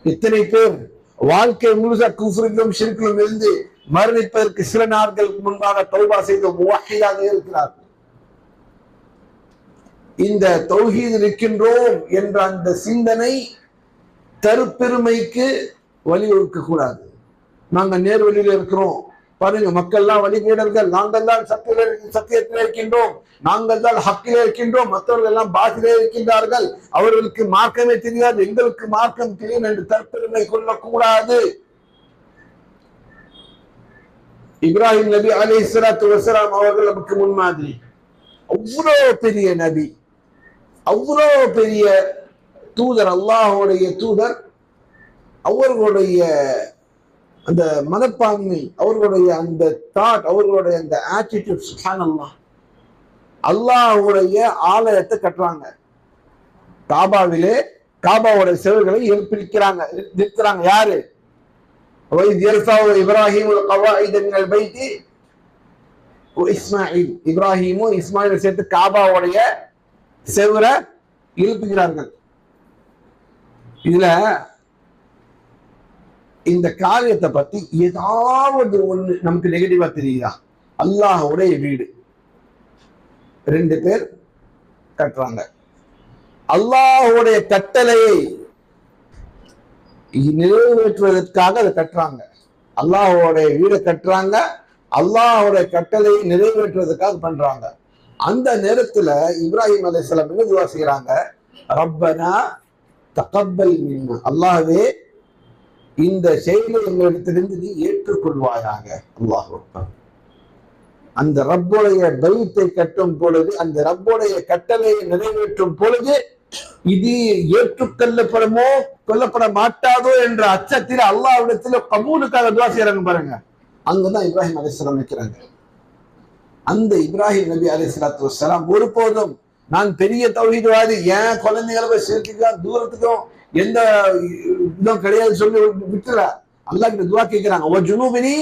எத்தனை பேர் வாழ்க்கை முழுசா குஃப்ரிலும் ஷிர்கிலும் இருந்து மரணிப்பதற்கு சில நாட்களுக்கு முன்பாக தௌபா செய்த முவஹ்ஹிதாக இருக்கிறார்கள். இந்த தௌஹீத் இருக்கின்றோம் என்ற அந்த சிந்தனை தற்பெருமைக்கு வழிவகுக்க கூடாது. நாங்க நேர்வழியில இருக்கிறோம், பாருங்க மக்கள்லாம் வழிகேடர்கள், நாங்கள் தான் சத்தியத்தில் இருக்கின்றோம், நாங்கள் தான் ஹக்கிலே இருக்கின்றோம், மற்றவர்கள் எல்லாம் பாத்திலே இருக்கின்றார்கள், அவர்களுக்கு மார்க்கமே தெரியாது, எங்களுக்கு மார்க்கம் தெரியும் என்று தற்பெருமை கொள்ளக்கூடாது. இப்ராஹிம் நபி அலைஹிஸ்ஸலாத்து வஸலாம் அவர்கள் நமக்கு முன்மாதிரி. அவ்வளோ பெரிய நபி, அவ்வளோ பெரிய தூதர், அல்லாஹ்வுடைய தூதர். அவர்களுடைய அந்த மனப்பான்மை, அவர்களுடைய அந்த தாட், அவர்களுடைய அந்த ஆட்டிடியூட், சுப்ஹானல்லாஹ். அல்லாஹ்வுடைய ஆலயத்தை கட்டுறாங்க, காபாவிலே காபாவுடைய செவர்களை எழுப்பிக்கிறாங்க, நிறுத்துறாங்க. யாரு? இப்ராஹிமுல் கவாயித மினல் பைத்தி இஸ்மாயில், இப்ராஹிமும் இஸ்மாயிலும் சேர்த்து காபாவுடைய செவரை எழுப்புகிறார்கள். இதுல இந்த காரியத்தை பத்தி ஏதாவது ஒண்ணு நமக்கு நெகட்டிவா தெரியுதா? அல்லாஹ்வுடைய வீடு 2 பேர் கட்டுறாங்க, அல்லாஹ்வுடைய கட்டளையை நிறைவேற்றுவதற்காக அதை கட்டுறாங்க. அல்லாஹ்வுடைய வீடை கட்டுறாங்க, அல்லாஹ்வுடைய கட்டளையை நிறைவேற்றுவதற்காக பண்றாங்க. அந்த நேரத்துல இப்ராஹிம் அலைஹிஸ்ஸலாம் என்ன துஆ செய்யறாங்க? ரப்பனா தகப்பல் மின்னா, அல்லாஹ்வே இந்த செயலை எங்களிடத்திலிருந்து நீ ஏற்றுக்கொள்வாயாக. அல்லாஹ் அக்பர். அந்த ரப்புடைய பைத்தை கட்டும் பொழுது, அந்த ரப்புடைய கட்டளையை நிறைவேற்றும் பொழுது இது ஏற்றுக்கொள்ளப்படுமோ கொல்லப்பட மாட்டாதோ என்ற அச்சத்தில் அல்லாஹ்விடத்தில் கபூலுக்காக துஆ செய்யறாங்க. பாருங்க, அங்கதான் இப்ராஹிம் அலைஹிஸ்ஸலாம் நிற்கிறாங்க. அந்த இப்ராஹிம் நபி அலைஹிஸ்ஸலாத்து வஸ்ஸலாம் ஒருபோதும் நான் பெரிய தௌஹீத்வாதி, ஏன் குழந்தைகளை சேர்த்துக்கும் தூரத்துக்கும் எந்த இதுவும் கிடையாது சொல்லி விட்டுல அல்லாஹ் கிட்ட துஆ கேட்கிறாங்க. வஜுனூபினி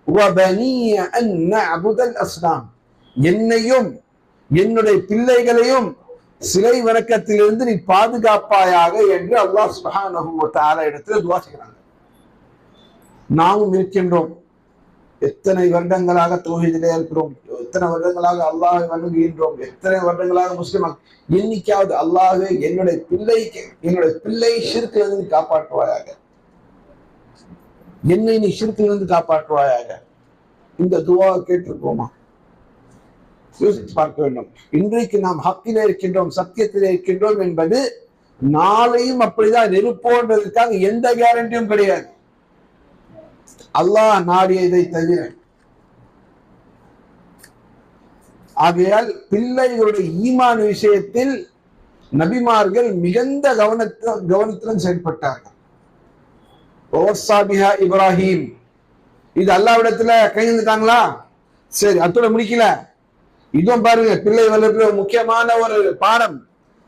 வபனிய அன் நஅபுதல் அஸ்னாம், என்னையும் என்னுடைய பிள்ளைகளையும் சிலை வணக்கத்திலிருந்து நீ பாதுகாப்பாயாக என்று அல்லாஹ் சுப்ஹானஹு வ தஆலா இடத்துல துஆ செய்கிறாங்க. நாமும் இருக்கின்றோம். எத்தனை வருடங்களாக தௌஹீதிலே இருக்கிறோம், எத்தனை வருடங்களாக அல்லாஹ்வை வணங்குகின்றோம், எத்தனை வருடங்களாக முஸ்லிம். என்னைக்காவது அல்லாஹ்வே என்னுடைய பிள்ளை ஷிர்கிலிருந்து காப்பாற்றுவாயாக, என்னை நீ ஷிர்கிலிருந்து காப்பாற்றுவாயாக. இந்த துஆ கேட்டிருக்கோமா? யோசித்து பார்க்க வேண்டும். இன்றைக்கு நாம் ஹக்கிலே இருக்கின்றோம், சத்தியத்திலே இருக்கின்றோம் என்பது நாளையும் அப்படிதான் இருப்போன்றதுக்காக எந்த கேரண்டியும் கிடையாது, அல்லாஹ் நாடியதை தவிர. ஆகையால் பிள்ளைகளுடைய ஈமான் விஷயத்தில் நபிமார்கள் மிகுந்த கவனத்துடன் செயல்பட்டார்கள். இப்ராஹிம், இது அல்லாஹ்விடத்துல கையெழுந்துட்டாங்களா? சரி, அத்தோட முடிக்கல. இதுவும் பாருங்க, பிள்ளை வளர்க்கிற முக்கியமான ஒரு பாடம்.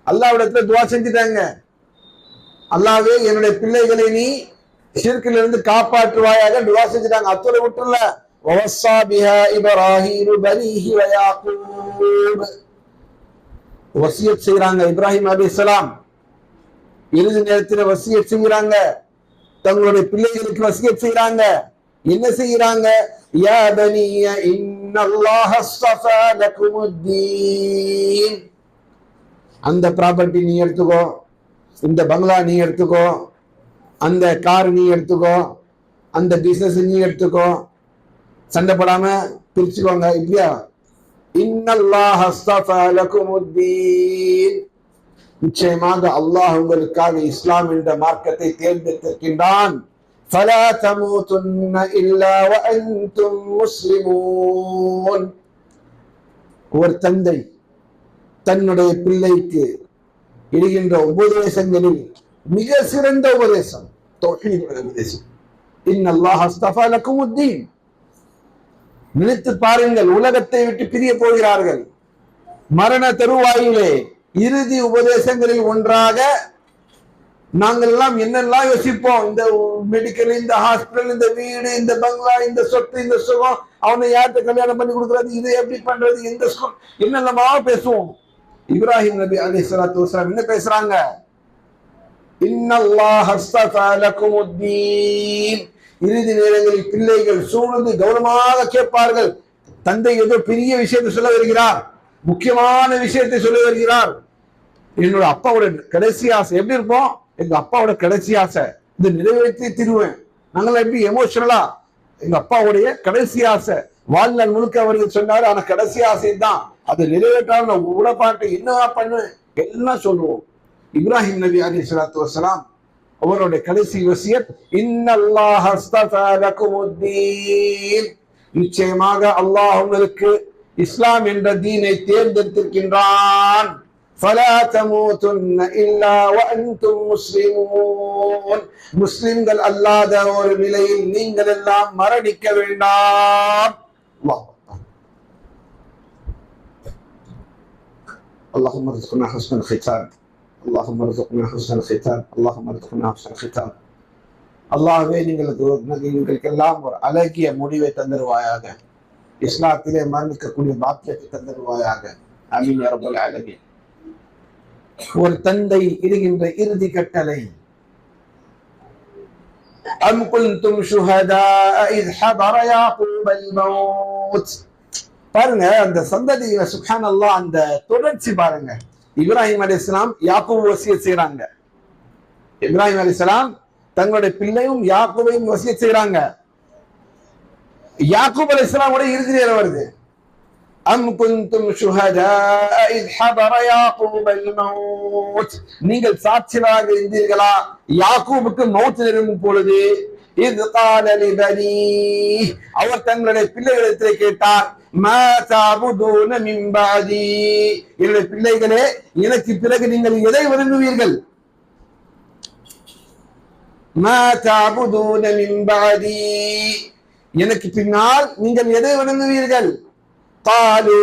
அல்லாஹ்விடத்துல துஆ செஞ்சுட்டாங்க, அல்லாஹ்வே என்னுடைய பிள்ளைகளை நீ ஷிர்கிலிருந்து காப்பாற்றுவாயாக துஆ செஞ்சுட்டாங்க. அத்தோட விட்டுல வவஸ்ஸா பிஹா இப்ராஹீம் பனீஹி வ யாக்கூப், வசியத் செய்றாங்க. இப்ராஹிம் அலைஹிஸ்ஸலாம் இறுதி நேரத்தில் வசியத் செய்றாங்க, தங்களுடைய பிள்ளைகளுக்கு வசியத் செய்றாங்க. என்ன செய்றாங்க? யா பனிய இன்னல்லாஹ அஸ்ஸஃபா லகுமுத்தீன், அந்த ப்ராப்பர்ட்டி நீ எடுத்துக்கோ, இந்த பங்களா நீ எடுத்துக்கோ, அந்த கார் நீ எடுத்துக்கோ, அந்த பிசினஸ் நீ எடுத்துக்கோ, சண்டை போடாம பிரிச்சுக்கோங்க, இல்லையா? இன்னல்லாஹ அஸ்ஸஃபா லகுமுத்தீன், நிச்சயமாக அல்லாஹ் உங்களுக்காக இஸ்லாம் என்ற மார்க்கத்தை தேர்ந்தெடுத்திருக்கின்றான். ஃபலா தமூதுன்ன இல்லா வஅன்தும் முஸ்லிமூன். ஒரு தந்தை தன்னுடைய பிள்ளைக்கு இடுகின்ற உபதேசங்களில் மிக சிறந்த உபதேசம் தௌஹீத் உபதேசம். இன்னல்லாஹ அஸ்தஃபா லகுமுத்தீன். நினைத்து பாருங்கள், உலகத்தை விட்டு பிரிய போகிறார்கள், மரண தருவாயிலே இறுதி உபதேசங்களில் ஒன்றாக நாங்கள் எல்லாம் என்னெல்லாம் யோசிப்போம், இந்த மெடிக்கல், இந்த ஹாஸ்பிட்டல், இந்த வீடு, இந்த பங்களா, இந்த சொத்து, இந்த சுகம், அவனை யார்கிட்ட கல்யாணம் பண்ணி கொடுக்கறது, இது எப்படி பண்றது, எந்த ஸ்கூல், என்னெல்லாமா பேசுவோம். இப்ராஹிம் நபி அலைஹிஸ்ஸலாத்து வஸலாம் என்ன பேசுறாங்க? இன்னல்லாஹ் அஸ்தஃபா லகுமுத்தீன். இறுதி நேரங்களில் பிள்ளைகள் சூழ்ந்து கவனமாக கேட்பார்கள். தந்தை ஏதோ பெரிய விஷயத்தை சொல்ல வருகிறார், முக்கியமான விஷயத்தை சொல்ல வருகிறார். என்னோட அப்பாவோட கடைசி ஆசை எப்படி இருப்போம்? எங்க அப்பாவோட கடைசி ஆசை இது நிறைவேற்றி திருவேன். நாங்களாம் எப்படி எமோஷனலா, எங்க அப்பாவுடைய கடைசி ஆசை வாழ்நாள் முழுக்க அவர்கள் சொன்னாரு, ஆனா கடைசி ஆசை தான், அதை நிறைவேற்றாலும் நான் உடப்பாட்டு என்னவா பண்ணுவேன் எல்லாம் சொல்லுவோம். இப்ராஹிம் நபி அலைஹிஸ்ஸலாத்து வஸலாம் அவருடைய கடைசி வசியத், இன்னல்லாஹ் அஸ்தஃபா லகுமுத்தீன். நிச்சயமாக அல்லாஹ் உங்களுக்கு இஸ்லாம் என்ற தீனை தேர்ந்தெடுத்திருக்கின்றான். فلا تموتن الا وانتم مسلمون. முஸ்லிம்கள் அல்லாத ஒரு நிலையில் நீங்கள் எல்லாம் மரணிக்க வேண்டாம். அல்லாஹ் اللهم ارزقنا حسن الختام. اللهم ارزقنا حسن الختام. اللهم ارزقنا حسن الختام. அல்லாஹ்வே எங்களுக்கெல்லாம் ஒரு அழகிய முடிவை தந்தருவாயாக. இஸ்லாத்திலே மரணிக்கக்கூடிய பாக்கியத்தை தந்தருவாயாக. ஆமீன் யா ரப்பல் ஆலமீன். ஒரு தந்தை இடுகின்ற இறுதி கட்டளை, அம் குன்தும் ஷுஹதா இஸ் ஹதர யாக்கூப் அல் மௌத். பாருங்க அந்த சந்ததியில சுப்ஹானல்லாஹ், அந்த தொடர்ச்சி பாருங்க. இப்ராஹிம் அலைஹிஸ்ஸலாம் யாக்கூப் வசியத் செய்றாங்க. இப்ராஹிம் அலைஹிஸ்ஸலாம் தங்களுடைய பிள்ளையும் யாக்கூபையும் வசியத் செய்றாங்க. யாக்கூப் அலைஹிஸ்ஸலாமோட இறுதி நேரம் வருது. அம் குன்தும் ஷுஹதா இஸ் ஹதர யாக்கூப் அல் மௌத். நீங்கள் சாட்சியாக இருந்தீர்களா யாக்கூபுக்கு மௌத் நெருங்கும் பொழுது. இஸ் கால லிபனி, அவர் தங்களுடைய பிள்ளைகளிடத்திலே கேட்டார், மா தஅபுதூன மின் பஅதி, என்னுடைய பிள்ளைகளே எனக்கு பிறகு நீங்கள் எதை வணங்குவீர்கள்? மா தஅபுதூன மின் பஅதி, எனக்கு பின்னால் நீங்கள் எதை வணங்குவீர்கள்? காலு,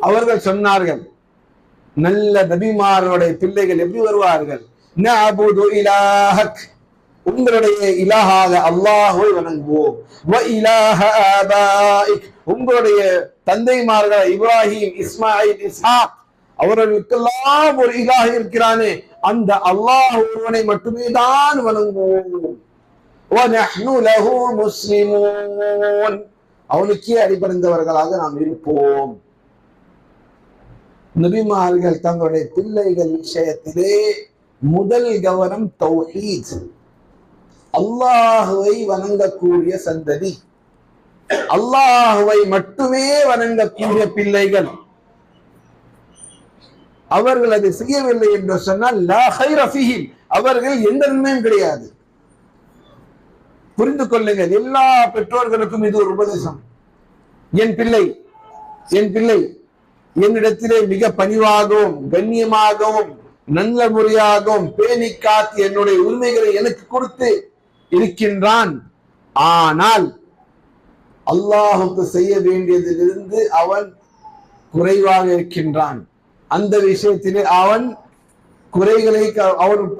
அவர்கள் சொன்னார்கள், நல்ல நபிமார்களுடைய பிள்ளைகள் எப்படி வருவார்கள்? நஅபுது இலாஹக், உங்களுடைய இலாஹாக அல்லாஹ்வை வணங்குவோம். வ இலாஹ ஆபாயிக், உங்களுடைய தந்தைமார்கள் இப்ராஹிம், இஸ்மாயில், இஸ்ஹாக் அவர்களுக்கெல்லாம் ஒரு இலாஹ் இருக்கிறானே, அந்த அல்லாஹ் ஒருவனை மட்டுமே தான் வணங்குவோம். வ நஹ்னு லஹு முஸ்லிமூன், அவனுக்கே அடிபணிந்தவர்களாக நாம் இருப்போம். நபிமார்கள் தங்களுடைய பிள்ளைகள் விஷயத்திலே முதல் கவனம் தௌஹீத், அல்லாஹுவை வணங்கக்கூடிய சந்ததி, அல்லாஹுவை மட்டுமே வணங்கக்கூடிய பிள்ளைகள். அவர்கள் அதை செய்யவில்லை என்று சொன்னால் லா கைர ஃபீஹிம், அவர்கள் எந்த நன்மையும் கிடையாது. புரிந்து கொள்ளுங்கள், எல்லா பெற்றோர்களுக்கும் இது ஒரு உபதேசம். என் பிள்ளை என்னிடத்திலே மிக பணிவாகவும் கண்ணியமாகவும் நல்ல முறையாகவும் பேணி காத்து என்னுடைய உரிமைகளை எனக்கு கொடுத்து இருக்கின்றான். ஆனால் அல்லாஹுக்கு செய்ய வேண்டியதிலிருந்து அவன் குறைவாக இருக்கின்றான். அந்த விஷயத்திலே அவன் குறைகளை,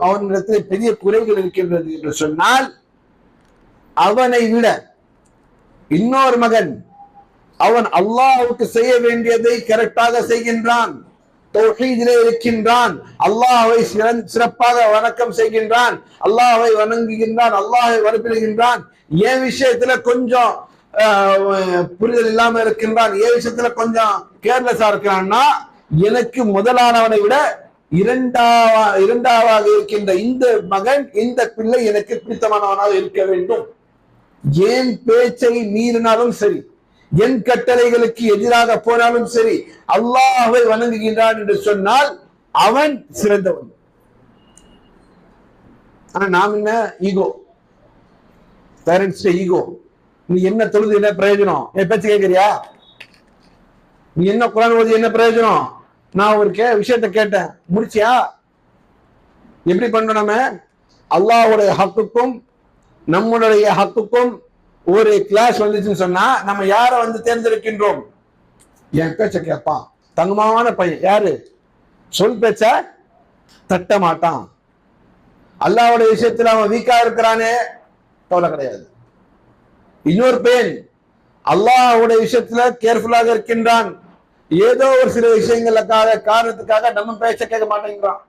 அவனிடத்திலே பெரிய குறைகள் இருக்கின்றது என்று சொன்னால், அவனை விட இன்னொரு மகன் அவன் அல்லாஹ்வுக்கு செய்ய வேண்டியதை கரெக்டாக செய்கின்றான், தௌஹீதிலே இருக்கின்றான், அல்லாஹ்வை சிறப்பாக வணக்கம் செய்கின்றான், அல்லாஹ்வை வணங்குகின்றான், அல்லாஹ்வை வழிபடுகின்றான். என் விஷயத்துல கொஞ்சம் புரிதல் இல்லாம இருக்கின்றான், என் விஷயத்துல கொஞ்சம் கேர்லெஸ்ஸா இருக்கிறான்னா, எனக்கு முதலானவனை விட இரண்டாவாக இருக்கின்ற இந்த மகன், இந்த பிள்ளை எனக்கு பிடித்தமானவனாக இருக்க வேண்டும். என் பேச்சை மீறினாலும் சரி, என் கட்டளைகளுக்கு எதிராக போனாலும் சரி, அல்லாஹ்வை வணங்குகின்றான் என்று சொன்னால் அவன் சிறந்தவன். ஆனா நாம் என்ன, ஈகோ, பேரண்ட்ஸ் ஈகோ. நீ என்ன தொழுது என்ன பிரயோஜனம், என் பேச்சு கேட்கிறியா? நீ என்ன குர்ஆன் ஓதி என்ன பிரயோஜனம்? நான் ஒரு விஷயத்தை கேட்டேன், முடிச்சியா? எப்படி பண்றோம் நம்ம? அல்லாஹ்வுடைய ஹக்குக்கும் நம்முடைய ஹக்குக்கும் ஒரு கிளாஸ் வந்துச்சுன்னு சொன்னா நம்ம யார வந்து தேர்ந்தெடுக்கின்றோம்? என் பேச்ச கேட்பான், தங்கமான பையன். யாரு? சொல் பேச்ச தட்ட மாட்டான். அல்லாஹ்வுடைய விஷயத்துல அவன் வீக்கா இருக்கிறானே, கவலை கிடையாது. இன்னொரு பெண் அல்லாஹ்வுடைய விஷயத்துல கேர்ஃபுல்லாக இருக்கின்றான், ஏதோ ஒரு சில விஷயங்களுக்காக காரணத்துக்காக நம்ம பேச்ச கேட்க மாட்டேங்கிறான்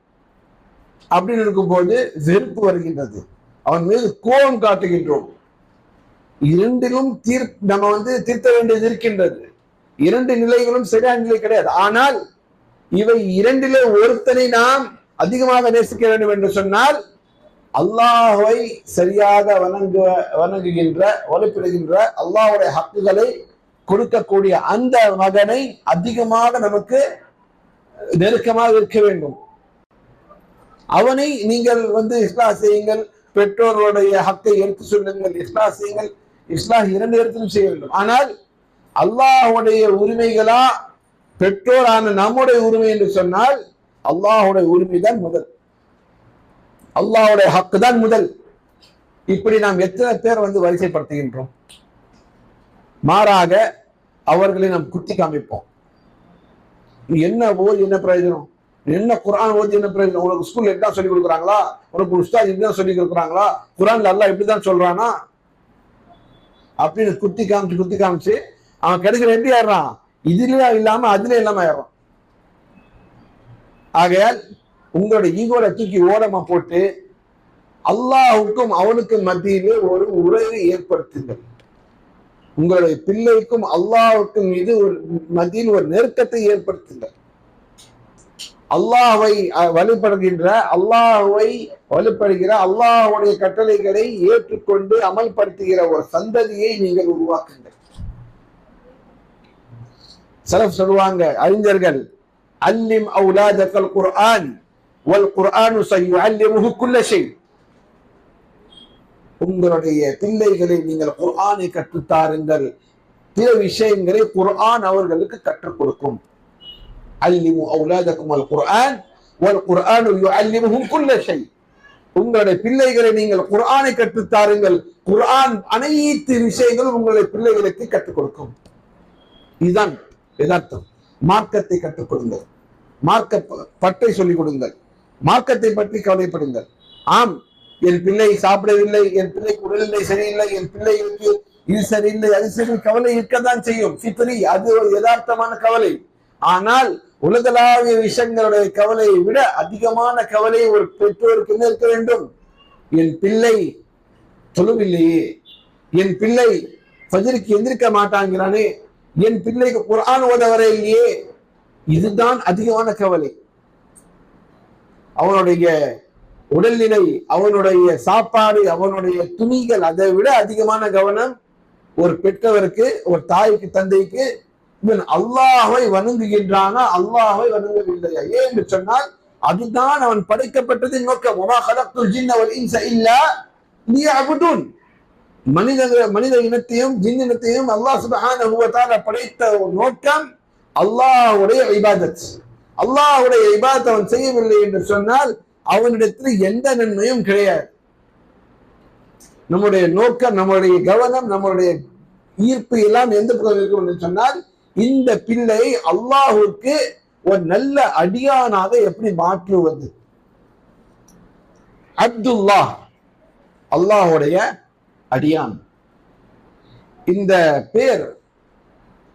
அப்படின்னு இருக்கும்போது வெறுப்பு வருகின்றது, அவன் மீது கோபம் காட்டுகின்றோம். இரண்டிலும் நம்ம திருத்த வேண்டியது இருக்கின்றது. இரண்டு நிலைகளும் சரியான நிலை கிடையாது. ஆனால் இவை இரண்டிலே ஒருத்தனை நாம் அதிகமாக நேசிக்க வேண்டும் என்று சொன்னால் அல்லாஹ்வை சரியாக வணங்குகின்ற வழிபடுகின்ற அல்லாஹ்வுடைய ஹக்குகளை கொடுக்கக்கூடிய அந்த மகனை அதிகமாக நமக்கு நெருக்கமாக இருக்க வேண்டும். அவனை நீங்கள் இஸ்லாஹ் செய்யுங்கள், பெற்றோர்களுடைய ஹக்கை எடுத்து சொல்லுங்கள், இஸ்லாஹ் செய்யுங்கள். இஸ்லாஹ் இரண்டு இடத்திலும் செய்ய வேண்டும். ஆனால் அல்லாஹ்வுடைய உரிமைகளா பெற்றோரான நம்முடைய உரிமை என்று சொன்னால் அல்லாஹ்வுடைய உரிமை தான் முதல், அல்லாஹ்வுடைய ஹக்கு தான் முதல். இப்படி நாம் எத்தனை பேர் வரிசைப்படுத்துகின்றோம். மாறாக அவர்களை நாம் குத்தி காமிப்போம். என்ன ஓதி என்ன பிரயோஜனம், என்ன குர்ஆன் ஓதி என்ன பிரயோஜனம், உனக்கு ஸ்கூல்ல இப்படிதான் சொல்லி கொடுக்குறாங்களா, உனக்கு உஸ்தாத் இப்படிதான் சொல்லி கொடுக்குறாங்களா, குர்ஆன்ல அல்லாஹ் இப்படிதான் சொல்றானா அப்படின்னு குத்தி காமிச்சு அவன் கிடைக்கிற எப்படி ஆயிடுறான், இதுலயா இல்லாம அதுல இல்லாம ஆயிடுறான். ஆகையால் உங்களுடைய ஈகோல தூக்கி ஓரமா போட்டு அல்லாஹுக்கும் அவனுக்கும் மத்தியிலே ஒரு உறவை ஏற்படுத்துங்கள். உங்களுடைய பிள்ளைக்கும் அல்லாஹுக்கும் மீது ஒரு மத்தியில் ஒரு நெருக்கத்தை ஏற்படுத்துங்கள். அல்லாஹ்வை வழிபடுகின்ற அல்லாஹ்வுடைய கட்டளைகளை ஏற்றுக்கொண்டு அமல்படுத்துகிற ஒரு சந்ததியை நீங்கள் உருவாக்குங்கள். சலஃப் சொல்லுவாங்க, அறிஞர்கள், அல்லிம் அவுலாதகல் குர்ஆன் வல் குர்ஆனு சயுஅல்லிமுஹு குல்ல ஷை. உங்களுடைய பிள்ளைகளை நீங்கள் குர்ஆனை கற்றுத்தாருங்கள், பிற விஷயங்களை குர்ஆன் அவர்களுக்கு கற்றுக் கொடுக்கும். அல்லிமு அவுலாதகும் அல் குர்ஆன் வல் குர்ஆனு யுஅல்லிமுஹும் குல்ல ஷை. உங்களுடைய பிள்ளைகளை நீங்கள் குர்ஆனை கற்றுத்தாருங்கள், குர்ஆன் அனைத்து விஷயங்களும் உங்களுடைய பிள்ளைகளுக்கு கற்றுக் கொடுக்கும். இதுதான் யதார்த்தம். மார்க்கத்தை கற்றுக் கொடுங்கள், மார்க்க பற்றை சொல்லிக் கொடுங்கள், மார்க்கத்தை பற்றி கவலைப்படுங்கள். ஆம், என் பிள்ளை சாப்பிடவில்லை, என் பிள்ளைக்கு உடல்நிலை சரியில்லை, என் பிள்ளைகளுக்கு இது சரியில்லை அது சரி, கவலை இருக்கத்தான் செய்யும். ஃபித்ரி, அது ஒரு யதார்த்தமான கவலை. ஆனால் உலகளாவிய விஷயங்களுடைய கவலையை விட அதிகமான கவலை ஒரு பெற்றோருக்கு என்ன இருக்க வேண்டும்? என் பிள்ளை தொழுவில்லையே, என் பிள்ளை ஃபஜ்ருக்கு எந்திரிக்க மாட்டாங்கிறானே, என் பிள்ளைக்கு குர்ஆன் ஓத வரையிலேயே, இதுதான் அதிகமான கவலை. அவனுடைய உடல்நிலை, அவனுடைய சாப்பாடு, அவனுடைய துணிகள், அதை விட அதிகமான கவனம் ஒரு பெற்றவருக்கு, ஒரு தாய்க்கு, தந்தைக்கு. இவன் அல்லாஹ்வை வணங்குகின்றானா, அல்லாஹ்வை வணங்கவில்லையா? ஏன் என்று சொன்னால் அதுதான் அவன் படைக்கப்பட்டதின் நோக்கம். வமா கலக்துல் ஜின்ன வல் இன்ஸ இல்லா லியஅபுதுன். மனித இனத்தையும் ஜின் இனத்தையும் அல்லாஹ் சுப்ஹானஹு வ தஆலா படைத்த நோக்கம் அல்லாஹ்வுடைய இபாதத். அல்லாஹ்வுடைய இபாதத் அவன் செய்யவில்லை என்று சொன்னால் அவனிடத்தில் எந்த நன்மையும் கிடையாது. நம்முடைய நோக்கம், நம்முடைய கவனம், நம்முடைய ஈர்ப்பு எல்லாம் எந்த பக்கம் இருக்கும் என்று சொன்னால் இந்த பிள்ளை அல்லாஹ்வுக்கு ஒரு நல்ல அடியானாக எப்படி மாற்றுவது. அப்துல்லாஹ், அல்லாஹ்வுடைய அடியான். இந்த பேர்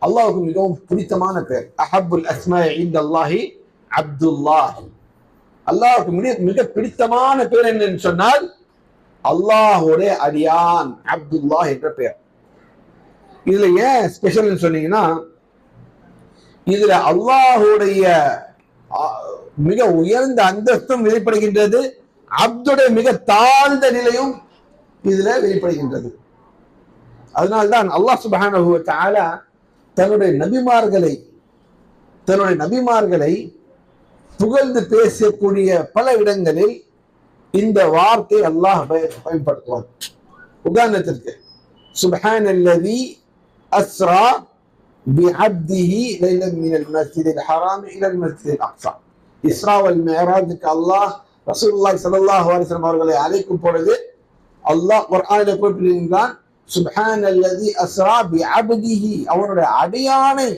அல்லாஹ்வுக்கு மிகவும் பிடித்தமான பேர். அஹப்புல் அஸ்மாஇ இன்தல்லாஹி அப்துல்லாஹ். அல்லாஹ்வுக்கு மிக பிடித்தமான பேர் என்னன்னு சொன்னால் அல்லாஹ்வுடைய அடியான், அப்துல்லாஹ் என்ற பெயர். இதுல ஏன் ஸ்பெஷல் சொன்னீங்கன்னா, இதுல அல்லாஹ்வுடைய மிக உயர்ந்த அந்தஸ்தும் வெளிப்படுகின்றது, அப்துடைய மிக தாழ்ந்த நிலையும் இதுல வெளிப்படுகின்றது. அதனால்தான் அல்லாஹ் சுப்ஹானஹு வ தஆலா தன்னுடைய நபிமார்களை புகழ்ந்து பேசக்கூடிய பல இடங்களில் இந்த வார்த்தை அல்லாஹ் பயன்படுத்துவார். உதாரணத்திற்கு, சுப்ஹானல்லதி அஸ்ரா பிஅப்திஹி லைலன் மினல் மஸ்ஜிதில் ஹராம் இலல் மஸ்ஜிதில் அக்ஸா. இஸ்ரா வல் மிஅராஜுக்கு அல்லாஹ் ரசூலுல்லாஹி ஸல்லல்லாஹு அலைஹி வஸல்லம் அவர்களை அழைக்கும் பொழுது அல்லாஹ் குர்ஆனில் குறிப்பிடுகின்றான், சுப்ஹானல்லதி அஸ்ரா பிஅப்திஹி, அவருடைய அடியானை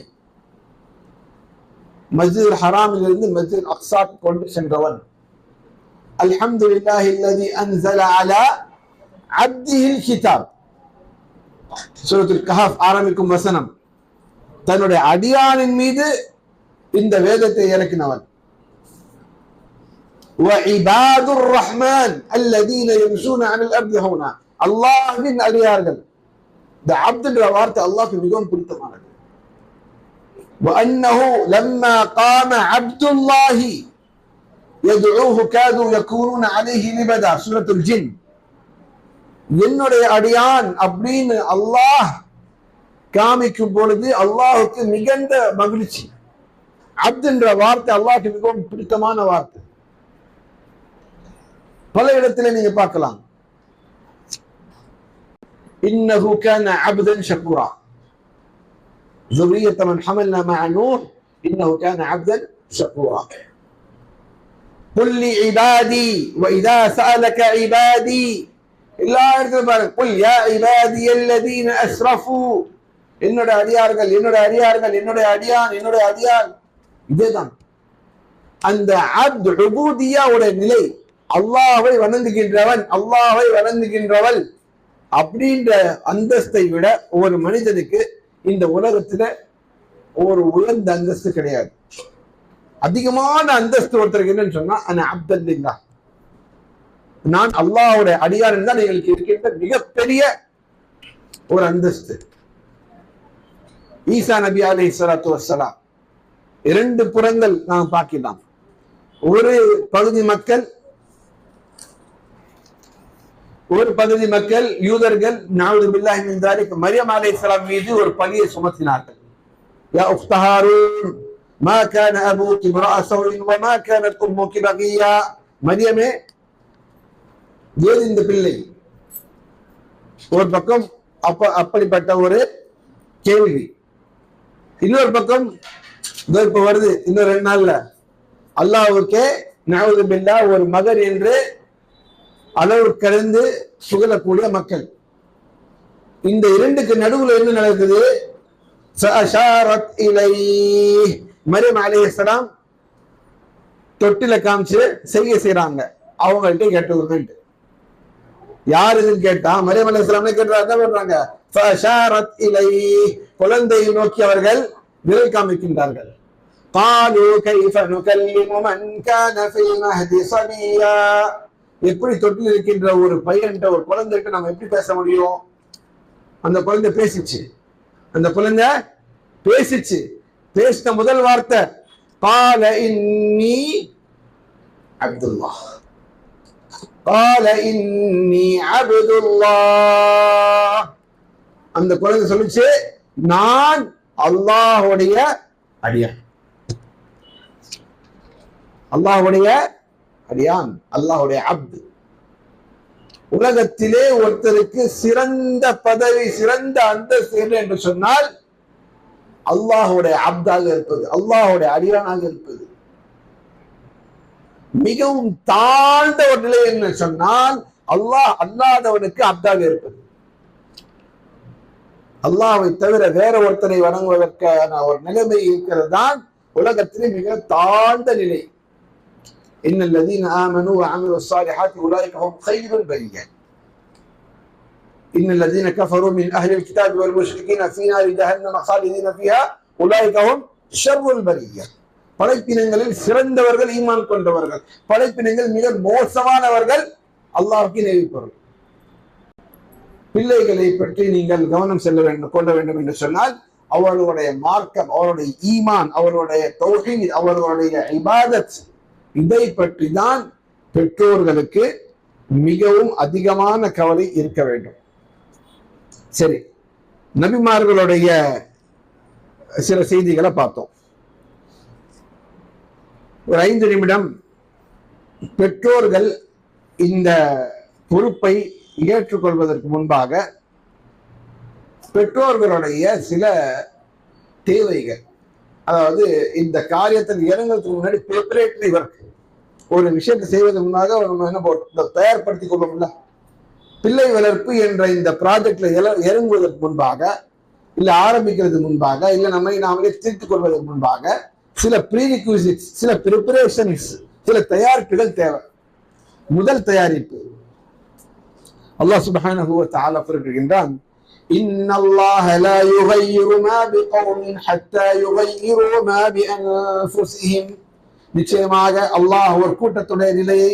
மஸ்ஜிதுல் ஹராமிலிருந்து மஸ்ஜிதுல் அக்ஸாக்கு கொண்டு சென்றவன். அல்ஹம்துலில்லாஹி அல்லதி அன்ஸல அலா அப்திஹில் கிதாப். சூரத்துல் கஹஃப் ஆரம்பிக்கும் வசனம், தன்னுடைய அடியானின் மீது இந்த வேதத்தை இறக்கினவன். வஇபாதுர் ரஹ்மான் அல்லதீன யம்ஷூன அலல் அர்தி ஹௌனா. அல்லாஹ்வின் அடியார்கள். இந்த அப்துன்ற வார்த்தை அல்லாஹ்வுக்கு மிகவும் பிடித்தமானது. وأنه لما قام عبد الله يدعوه كادوا يكونون عليه لبدا. சூரத்துல் ஜின். என்னுடைய அடியான் அப்படின்னு அல்லாஹ் காமிக்கும் பொழுது அல்லாஹுக்கு மிகுந்த மகிழ்ச்சி. அப்துன்ற வார்த்தை அல்லாஹ்வுக்கு மிகவும் பிடித்தமான வார்த்தை. பல இடத்துல நீங்க பார்க்கலாம். இன்னஹு கான அப்தன் ஷக்கூரா. ذرية من حملنا مع نوح إنه كان عبدا شكورا. قل لعبادي وإذا سألك عبادي إلا قل يا عبادي الذين أسرفوا. என்னோட அடியார்கள் என்னோட அடியார்கள் என்னோட அடியான் என்னோட அடியான். இதேதான் அந்த அப்து உபூதியாவுடைய நிலை. அல்லாஹ்வை வணங்குகின்றவன் அல்லாஹ்வை வணங்குகின்றவள் அப்படின்ற அந்தஸ்தை விட ஒரு மனிதனுக்கு இந்த உலகத்துல ஒரு உயர்ந்த அந்தஸ்து கிடையாது. அதிகமான அந்தஸ்து ஒருத்தருக்கு என்னன்னு சொன்னா அந்த அப்துல்லா, நான் அல்லாஹ்வுடைய அடியார் தான் எங்களுக்கு இருக்கின்ற மிகப்பெரிய ஒரு அந்தஸ்து. ஈசா நபி அலைஹிஸ்ஸலாத்து வஸ்ஸலாம் இரண்டு புறங்கள் நாம் பார்க்கலாம். ஒரு பகுதி மக்கள் யூதர்கள் நஅூது பில்லாஹி மின் தாலிக் மரியம் அலைஹிஸ்ஸலாம் மீது ஒரு பழியை சுமத்தினார்கள். யா உக்த ஹாரூன் மா கான அபூகி இம்ரஅ ஸௌஇன் வ மா கானத் உம்முகி பகியா. மரியமே, ஏது இந்த பிள்ளை? ஒரு பக்கம் அப்படிப்பட்ட ஒரு கேள்வி. இன்னொரு பக்கம் இப்ப வருது, இன்னும் 2 நாள்ல அல்லாஹ்வுக்கே நஅூது பில்லாஹ் ஒரு மகன் என்று அளவு கடந்து புகழக்கூடிய மக்கள். இந்த இரண்டுக்கு நடுவுல என்ன நடக்குது? மரியம் அலைஹிஸ்ஸலாம் தொட்டில காமிச்சு செய்யறாங்க. அவங்கள்ட்ட கேட்டு யாருன்னு கேட்டா மரியம் அலைஹிஸ்ஸலாம் கேட்டா என்ன பண்றாங்க? குழந்தையை நோக்கி அவர்கள் விரல் காமிக்கின்றார்கள். قالوا كيف نكلم من كان في المهد صبيا. எப்படி தொட்டில் இருக்கின்ற ஒரு பையன்கிட்ட ஒரு குழந்தைகிட்ட நம்ம எப்படி பேச முடியும்? அந்த குழந்தை பேசிச்சு. பேசின முதல் வார்த்தை قال إني عبد الله. قال إني عبد الله. அந்த குழந்தை சொல்லுச்சு, நான் அல்லாஹ்வுடைய அடியான். அல்லாஹ்வுடைய அடியான், அல்லாஹ்வுடைய அப்து. உலகத்திலே ஒருத்தருக்கு சிறந்த பதவி சிறந்த அந்தஸ்து என்று சொன்னால் அல்லாஹ்வுடைய அப்தாக இருப்பது, அல்லாஹ்வுடைய அடியானாக இருப்பது. மிகவும் தாழ்ந்த ஒரு நிலை என்று சொன்னால் அல்லாஹ் அல்லாதவனுக்கு அப்தாக இருப்பது. அல்லாஹ்வை தவிர வேற ஒருத்தரை வணங்குவதற்கான ஒரு நிலைமை இருக்கிறது தான் உலகத்திலே மிக தாழ்ந்த நிலை. إن الذين آمنوا وعملوا الصالحات أولئك هم خير البرية. إن الذين كفروا من أهل الكتاب والمشركين في نار جهنم خالدين فيها أولئك هم شر البرية. படைப்பினங்களில் சிறந்தவர்கள் ஈமான் கொண்டவர்கள், படைப்பினங்கள் மிக மோசமானவர்கள் அல்லாஹ்வுக்கு நேசிப்பவர்கள். பிள்ளைகளை பற்றி நீங்கள் கவனம் கொள்ள வேண்டும் என்று சொன்னால் அவர்களுடைய மார்க்கம், அவருடைய ஈமான், அவருடைய தௌஹீத், அவர்களுடைய இபாதத், இதை பற்றி தான் பெற்றோர்களுக்கு மிகவும் அதிகமான கவலை இருக்க வேண்டும். சரி, நபிமார்களுடைய சில செய்திகளை பார்த்தோம். ஒரு 5 நிமிடம் பெற்றோர்கள் இந்த பொறுப்பை ஏற்றுக்கொள்வதற்கு முன்பாக பெற்றோர்களுடைய சில தேவைகள், அதாவது இந்த காரியத்தில் இறங்குறதுக்கு முன்னாடி ப்ரிப்பரேட்டரி ஒர்க், ஒரு விஷயத்தை செய்வதற்கு முன்னாக நம்ம என்ன தயார்படுத்திக் கொள்வோம்ல. பிள்ளை வளர்ப்பு என்ற இந்த ப்ராஜெக்ட்ல இறங்குவதற்கு முன்பாக, இல்ல ஆரம்பிக்கிறதுக்கு முன்பாக, இல்ல நாமளே தீர்த்துக் கொள்வதற்கு முன்பாக சில ப்ரீரிக்விசிட்ஸ், சில ப்ரிப்பரேஷன்ஸ், சில தயாரிப்புகள் தேவை. முதல் தயாரிப்பு. அல்லாஹ் சுப்ஹானஹு வ தஆலா குறிப்பிடுகின்றான், இன்னல்லாஹ லா யுகையிரு மா பிகௌமின் ஹத்தா யுகையிரு மா பிஅன்ஃபுஸிஹிம். நிச்சயமாக அல்லாஹ் ஒரு கூட்டத்துடைய நிலையை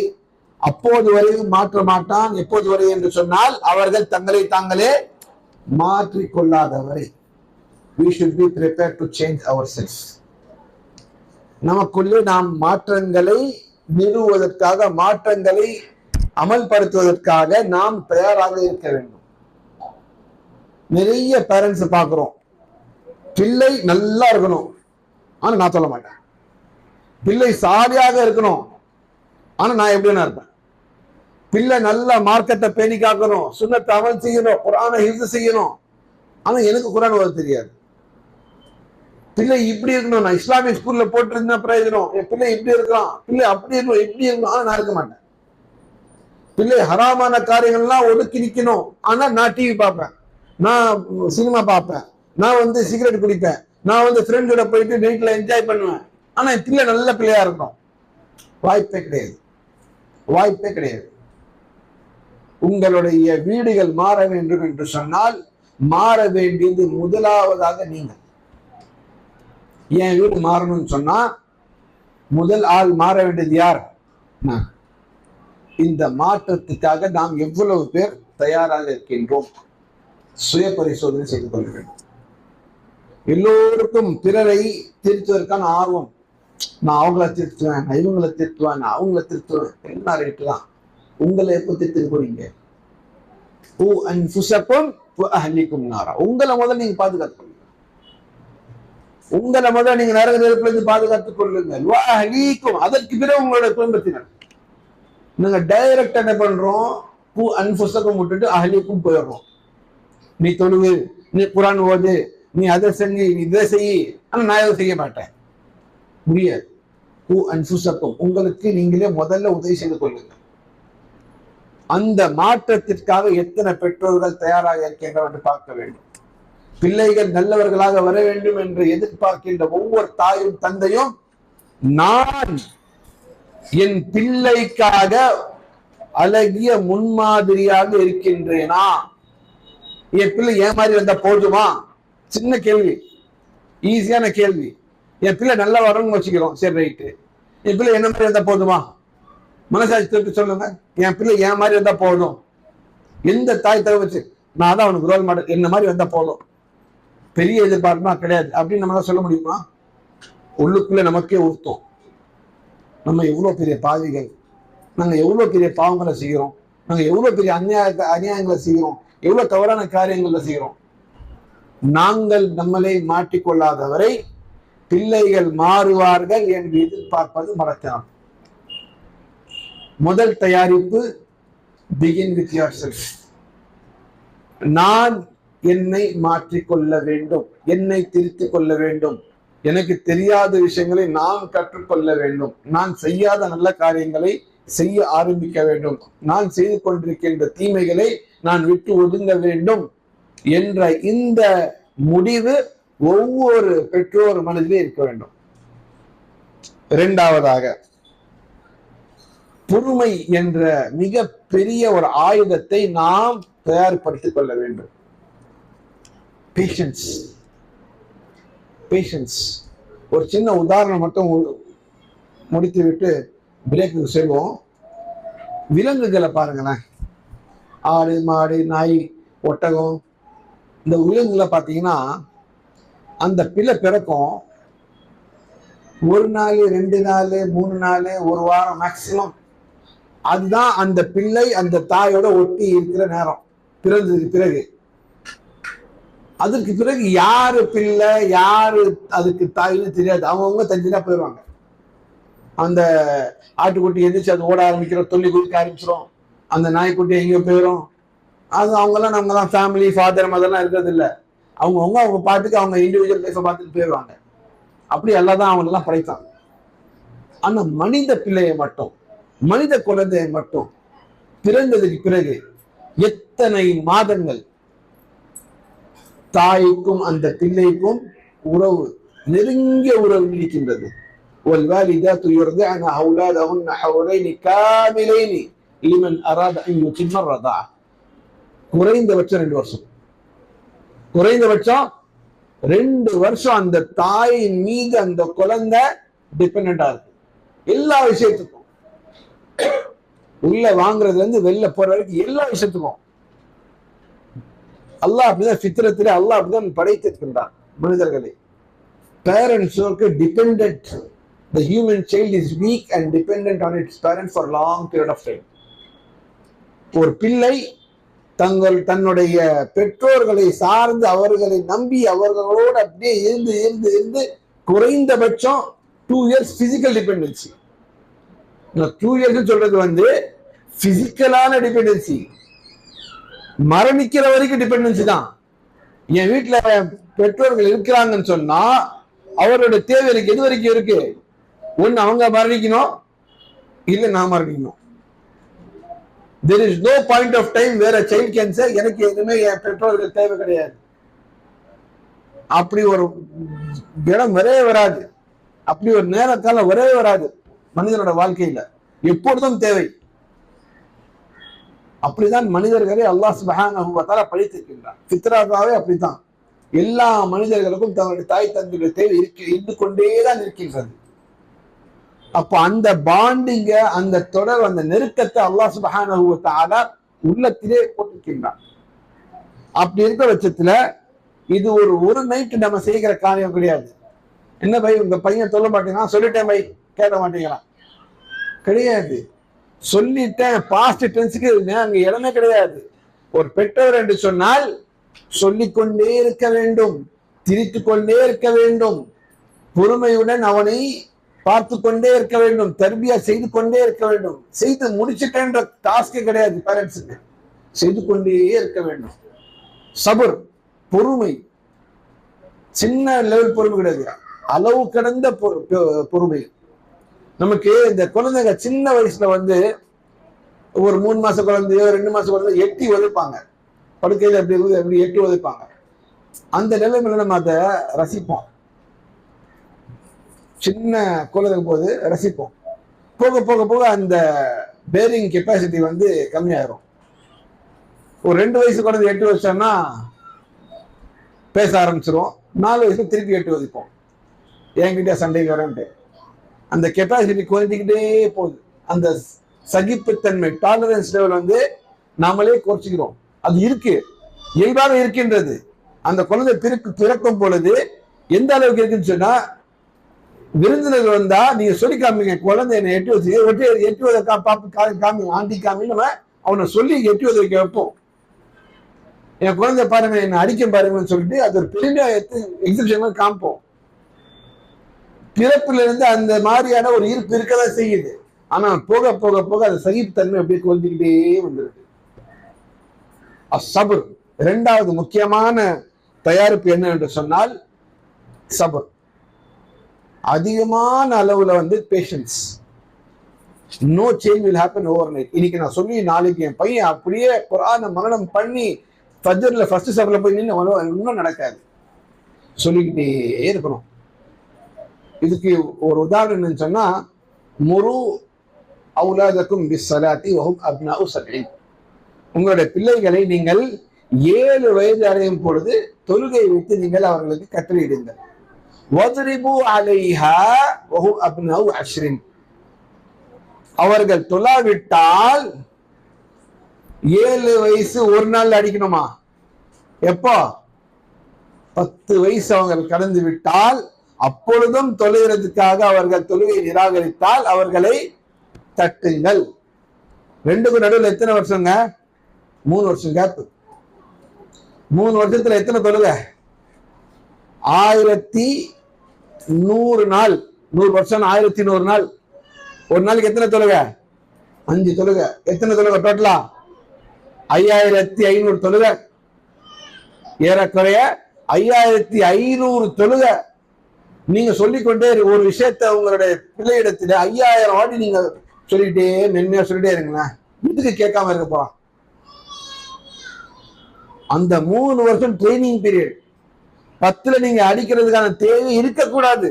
அப்போது வரையும் மாற்ற மாட்டான். எப்போது வரை என்று சொன்னால், அவர்கள் தங்களை தாங்களே மாற்றிக்கொள்ளாதவரை. We should be prepared to change ourselves. நமக்குள்ளே நாம் மாற்றங்களை நிறுவுவதற்காக, மாற்றங்களை அமல்படுத்துவதற்காக நாம் தயாராக இருக்க வேண்டும். நிறைய பேரண்ட்ஸ் பார்க்கிறோம், பிள்ளை நல்லா இருக்கணும் ஆனா நான் சொல்ல மாட்டேன், பிள்ளை சாலியாக இருக்கணும் ஆனா நான் எப்படின்னா இருப்பேன், பிள்ளை நல்ல மார்க்கத்தை பேணி காக்கணும், சுன்னத்தை அமல் செய்யணும், குர்ஆனை ஹிஃப்ஸ் செய்யணும் ஆனா எனக்கு குர்ஆன் ஓத தெரியாது. பிள்ளை இப்படி இருக்கணும், நான் இஸ்லாமிக் ஸ்கூல்ல போட்டிருந்தா பிரயோஜனம், என் பிள்ளை இப்படி இருக்கலாம், பிள்ளை அப்படி இருக்கணும், எப்படி இருக்கணும் ஆனா நான் இருக்க மாட்டேன். பிள்ளை ஹராமான காரியங்கள்லாம் ஒடுக்கி நிக்கணும் ஆனா நான் டிவி பார்ப்பேன், நான் சினிமா பார்ப்பேன், நான் சிகரெட் குடிப்பேன், நான் ஃப்ரெண்டோட போயிட்டு நைட்ல என்ஜாய் பண்ணுவேன் ஆனா என் பிள்ளை நல்ல பிள்ளையா இருக்கணும். வாய்ப்பே கிடையாது, வாய்ப்பே கிடையாது. உங்களுடைய வீடுகள் மாற வேண்டும் என்று சொன்னால் மாற வேண்டியது முதலாவதாக நீங்கள். என் வீடு மாறணும்னு சொன்னா முதல் ஆள் மாற வேண்டியது யார்? நான். இந்த மாற்றத்துக்காக நாம் எவ்வளவு பேர் தயாராக இருக்கின்றோம்? சுய பரிசோதனை செய்து கொள்ள வேண்டும். எல்லோருக்கும் பிறரை திருத்துவதற்கான ஆர்வம், நான் அவங்கள திருத்துவேன், நான் இவங்களை திருத்துவேன், நான் அவங்கள திருத்துவேன், என்ன ரேட்டு தான். உங்களை எப்போ திருத்து போறீங்க? உங்களை முதல்ல நீங்க பாதுகாத்துக் கொள்ளுங்க, உங்களை முதல்ல நீங்க நரக நெருப்புல இருந்து பாதுகாத்துக் கொள்ளுங்கள். அதற்கு பிறகு உங்களோட குடும்பத்தினர். நாங்க டைரக்ட் என்ன பண்றோம், அன்புசக்கம் விட்டுட்டு அஹ்லீக்கும் போயிடுறோம். நீ தொழுவு, நீ குர்ஆன் ஓது, நீ அதை செஞ்சு, நீ இதை செய், ஆனா நான் எதுவும் செய்ய மாட்டேன். முடியாது. அன்புசக்கம், உங்களுக்கு நீங்களே முதல்ல உதவி செய்து கொள்ளுங்க. அந்த மாற்றத்திற்காக எத்தனை பெற்றோர்கள் தயாராக இருக்கின்றனர் என்று பார்க்க வேண்டும். பிள்ளைகள் நல்லவர்களாக வர வேண்டும் என்று எதிர்பார்க்கின்ற ஒவ்வொரு தாயும் தந்தையும், நான் என் பிள்ளைக்காக அழகிய முன்மாதிரியாக இருக்கின்றேனா? என் பிள்ளை ஏன் மாதிரி வந்தா போதுமா? சின்ன கேள்வி, ஈஸியான கேள்வி. என் பிள்ளை நல்லா வரணும்னு வச்சுக்கிறோம், சரி ரைட்டு. என் பிள்ளை என்ன மாதிரி வந்தா போதுமா? மனசாட்சி திருப்பி சொல்லுங்க, என் பிள்ளை ஏன் மாதிரி வந்தா போதும். எந்த தாய் தவிர வச்சு நான் தான் அவனுக்கு ரோல் மாடல், என்ன மாதிரி வந்தா போதும், பெரிய எதிர்பார்ப்புமா கிடையாது அப்படின்னு நம்மளால சொல்ல முடியுமா? உள்ளுக்குள்ள நமக்கே உறுத்தம், நம்ம எவ்வளவு பெரிய பாவிகள், நாங்க எவ்வளவு பெரிய பாவங்களை செய்கிறோம், நாங்க எவ்வளவு பெரிய அநியாயங்களை செய்கிறோம், எவ்வளவு தவறான காரியங்களை செய்கிறோம். நாங்கள் நம்மளை மாற்றிக்கொள்ளாதவரை பிள்ளைகள் மாறுவார்கள் என்று எதிர்பார்ப்பது மறக்கலாம். முதல் தயாரிப்பு, begin with yourself. நான் என்னை மாற்றிக்கொள்ள வேண்டும், என்னை திருத்திக் கொள்ள வேண்டும், எனக்கு தெரியாத விஷயங்களை நான் கற்றுக்கொள்ள வேண்டும், நான் செய்யாத நல்ல காரியங்களை செய்ய ஆரம்பிக்க வேண்டும், நான் செய்து கொண்டிருக்கின்ற தீமைகளை நான் விட்டு ஒதுங்க வேண்டும் என்ற இந்த முடிவு ஒவ்வொரு பெற்றோர் மனதிலே இருக்க வேண்டும். இரண்டாவதாக, பொறுமை என்ற மிக பெரிய ஒரு ஆயுதத்தை நாம் தயார்படுத்திக் கொள்ள வேண்டும். Patience, patience. ஒரு சின்ன உதாரணம் மட்டும் முடித்து விட்டு பிரேக்கு செல்வோம். விலங்குகளை பாருங்களேன், ஆடு, மாடு, நாய், ஒட்டகம், இந்த விலங்குகளை பார்த்தீங்கன்னா அந்த பிள்ளை பிறக்கும், ஒரு நாள், 2 நாள், 3 நாள், ஒரு வாரம் மேக்சிமம். அதுதான் அந்த பிள்ளை அந்த தாயோட ஒட்டி இருக்கிற நேரம். பிறந்ததுக்கு பிறகு, அதற்கு பிறகு யாரு பிள்ளை யாரு அதுக்கு தாயின்னு தெரியாது. அவங்கவுங்க தஞ்சினா போயிடுவாங்க. அந்த ஆட்டுக்குட்டி எந்திரிச்சு அது ஓட ஆரம்பிக்கிறோம், தொல்லி குடிக்க ஆரம்பிச்சிடும், அந்த நாய்க்குட்டி எங்கேயோ போயிடும். அது அவங்கெல்லாம் நம்மலாம் ஃபேமிலி, ஃபாதர், மதர்லாம் இருக்கிறது இல்லை. அவங்க பாட்டுக்கு அவங்க இண்டிவிஜுவல் லைஃப்பை பார்த்துட்டு போயிடுவாங்க. அப்படி எல்லாம் தான் அவங்களெல்லாம் படைத்தான். ஆனா மனித பிள்ளையை மட்டும், மனித குழந்தையை மட்டும் பிறந்ததுக்கு பிறகு எத்தனை மாதங்கள் தாய்க்கும் அந்த பிள்ளைக்கும் உறவு, நெருங்கிய உறவு இருக்கின்றது. والوالدات يرضعن أولادهن حولين كاملين லிமன் அராத அன் யுத்திம்ம ரதா. குறைந்தபட்சம் 2 வருஷம். குறைந்தபட்சம் 2 வருஷம் அந்த தாயின் மீது அந்த குழந்தை டிபெண்டா இருக்கு. எல்லா விஷயத்துக்கும், உள்ள வாங்குறதுல இருந்து வெளில போற வரைக்கும் எல்லா விஷயத்துக்கும். அல்லாஹ் அப்படிதான் ஃபித்ரத்திலே அல்லாஹ் அப்படிதான் படைத்திருக்கின்றான் மனிதர்களை. பேரண்ட்ஸுக்கு dependent. The human child is weak and dependent on its parents for long period of time. ஒரு பிள்ளை தன்னுடைய பெற்றோர்களை சார்ந்து அவர்களை நம்பி அவர்களோடு அப்படியே இருந்து இருந்து இருந்து குறைந்தபட்சம் 2 years பிசிக்கல் டிபெண்டன்சி. 2 years சொல்றது பிசிக்கலான டிபெண்டன்சி. மரணிக்கிற வரைக்கும் டிபெண்டன்சி தான். என் வீட்டுல பெற்றோர்கள் இருக்கிறாங்கன்னு சொன்னா அவரோட தேவை இருக்கு. எது வரைக்கும் இருக்கு? ஒன்னு அவங்க மரணிக்கணும், இல்ல நான் மரணிக்கணும். There is no point of time where a child can say எனக்கு எதுவுமே என் பெற்றோர்கள் தேவை கிடையாது. அப்படி ஒரு இடம் வரவே வராது. அப்படி ஒரு நேரத்தால வரவே வராது மனிதனோட வாழ்க்கையில. எப்பொழுதும் தேவை. அப்படிதான் மனிதர்களை அல்லாஹ் சுப்ஹானஹு வ தஆலா படைத்திருக்கின்றார். ஃபித்ராவே அப்படித்தான். எல்லா மனிதர்களுக்கும் தங்களுடைய தாய் தந்தையுடைய தேவை இருந்து கொண்டேதான் இருக்கின்றது. அப்ப அந்த பாண்டிங்க, அந்த தொடர், அந்த நெருக்கத்தை அல்லாஹ் சுப்ஹானஹு வ தஆலா உள்ளத்திலே போட்டிருக்கின்றார். அப்படி இருக்கிற பட்சத்துல இது ஒரு நைட்டு நம்ம செய்கிற காரியம் கிடையாது. என்ன பை உங்க பையன் சொல்ல மாட்டேங்கிறான், சொல்லிட்டேன் பை கேட்க மாட்டேங்கிறான், கிடையாது. சொல்லிட்டேன் பாஸ்ட் டென்ஸுக்கு அங்க இடமே கிடையாது. ஒரு பெற்றவர் என்று சொன்னால் சொல்லிக்கொண்டே இருக்க வேண்டும், திரித்து கொண்டே இருக்க வேண்டும், பொறுமையுடன் அவனை பார்த்து கொண்டே இருக்க வேண்டும், தர்பியா செய்து கொண்டே இருக்க வேண்டும். செய்து முடிச்சுட்டேன்ற டாஸ்கே கிடையாது பேரண்ட்ஸுக்கு, செய்து கொண்டே இருக்க வேண்டும். சபர், பொறுமை, சின்ன லெவல் பொறுமை கிடையாது, அளவு கடந்த பொறுமை. நமக்கு இந்த குழந்தைங்க சின்ன வயசுல ஒரு 3 மாச குழந்தையோ 2 மாச குழந்தையோ எட்டி உதைப்பாங்க, படுக்கையில எப்படி இருக்குது எப்படி எட்டி உதைப்பாங்க. அந்த நிலைமையில நம்ம அதை ரசிப்போம். சின்ன குழந்தைங்க போது ரசிப்போம். போக போக போக அந்த பேரிங் கெப்பாசிட்டி கம்மியாயிரும். ஒரு 2 வயசு குழந்தை எட்டி வச்சோம்னா பேச ஆரம்பிச்சிரும். 4 வயசுல திருப்பி எட்டி உதைப்போம், என்கிட்ட சண்டைக்கு வரேன்ட்டு. அந்த கெப்பாசிட்டி குறைஞ்சிக்கிட்டே போகுது. அந்த சகிப்புத்தன்மை, டாலரன்ஸ் லெவல் நாமளே குறைச்சிக்கிறோம். அது இருக்கு, இயல்பாக இருக்கின்றது. அந்த குழந்தை பிறக்கும் பொழுது எந்த அளவுக்கு இருக்குன்னு சொன்னா, விருந்தினர் வந்தா நீங்க சொல்லி காமிங்க, குழந்தை என்னை எட்டி வச்சு எட்டி வத காமி ஆண்டி காமி, நம்ம அவனை சொல்லி எட்டி வத வைக்க வைப்போம். என் குழந்தை பாருங்க என்னை அடிக்க பாருங்கன்னு சொல்லிட்டு அது ஒரு பெருமையா எக்ஸிபிஷன் காமிப்போம். பிறப்புல இருந்து அந்த மாதிரியான ஒரு ஈர்ப்பு இருக்கதான் செய்யுது. ஆனா போக போக போக அந்த சகிப்புத்தன்மை அப்படியே குறைஞ்சிக்கிட்டே வந்துருக்கு. சபர், 2வது முக்கியமான தயாரிப்பு என்ன என்று சொன்னால் சபர். அதிகமான அளவுல patience. No change will happen overnight. இன்னைக்கு நான் சொல்லி நாளைக்கு என் பையன் அப்படியே குர்ஆனை மரணம் பண்ணி ஃபஜ்ர்ல ஃபர்ஸ்ட் சபர்ல போய் நின்று இன்னும் நடக்காது. சொல்லிக்கிட்டே இருக்கணும். இதுக்கு ஒரு உதாரணம் சொன்னா, முரு அவுலாதக்கும் பிஸ்ஸலாத்தி வஹும் அப்னாஉ சப்ஈன். உங்களுடைய பிள்ளைகளை நீங்கள் 7 வயது அடையும் பொழுது தொழுகை வைத்து நீங்கள் அவர்களுக்கு கட்டளையிடுங்கள். வத்ரிபு அலைஹா வஹும் அப்னாஉ அஷ்ரின். அவர்கள் தொழாவிட்டால் 7 வயசு ஒரு நாள் அடிக்கணுமா? எப்போ? 10 வயசு அவங்க கடந்து விட்டால், அப்பொழுதும் தொழுகிறதுக்காக அவர்கள் தொழுகை நிராகரித்தால் அவர்களை தட்டுங்கள். 2க்கும் நடுவில் எத்தனை வருஷங்க? 3 வருஷம் கேப். 3 வருஷத்துல எத்தனை தொழுக? 1100 நாள். 100 வருஷம் 1100 நாள். ஒரு நாளைக்கு எத்தனை தொழுக? 5 தொழுக. எத்தனை தொழுக டோட்டலா? 5500 தொழுக. ஏறக்குறைய 5500 தொழுக. நீங்க சொல்லிக்கொண்டே ஒரு விஷயத்த உங்களுடைய பிள்ளையிடத்துல 5000 வாட்டி நீங்க சொல்லிட்டே மென்மையா சொல்லிட்டே இருங்களேன், இதுக்கு கேட்காம இருக்க போறான். அந்த 3 வருஷம் ட்ரைனிங் பீரியட். 10ல நீங்க அடிக்கிறதுக்கான தேவை இருக்கக்கூடாது.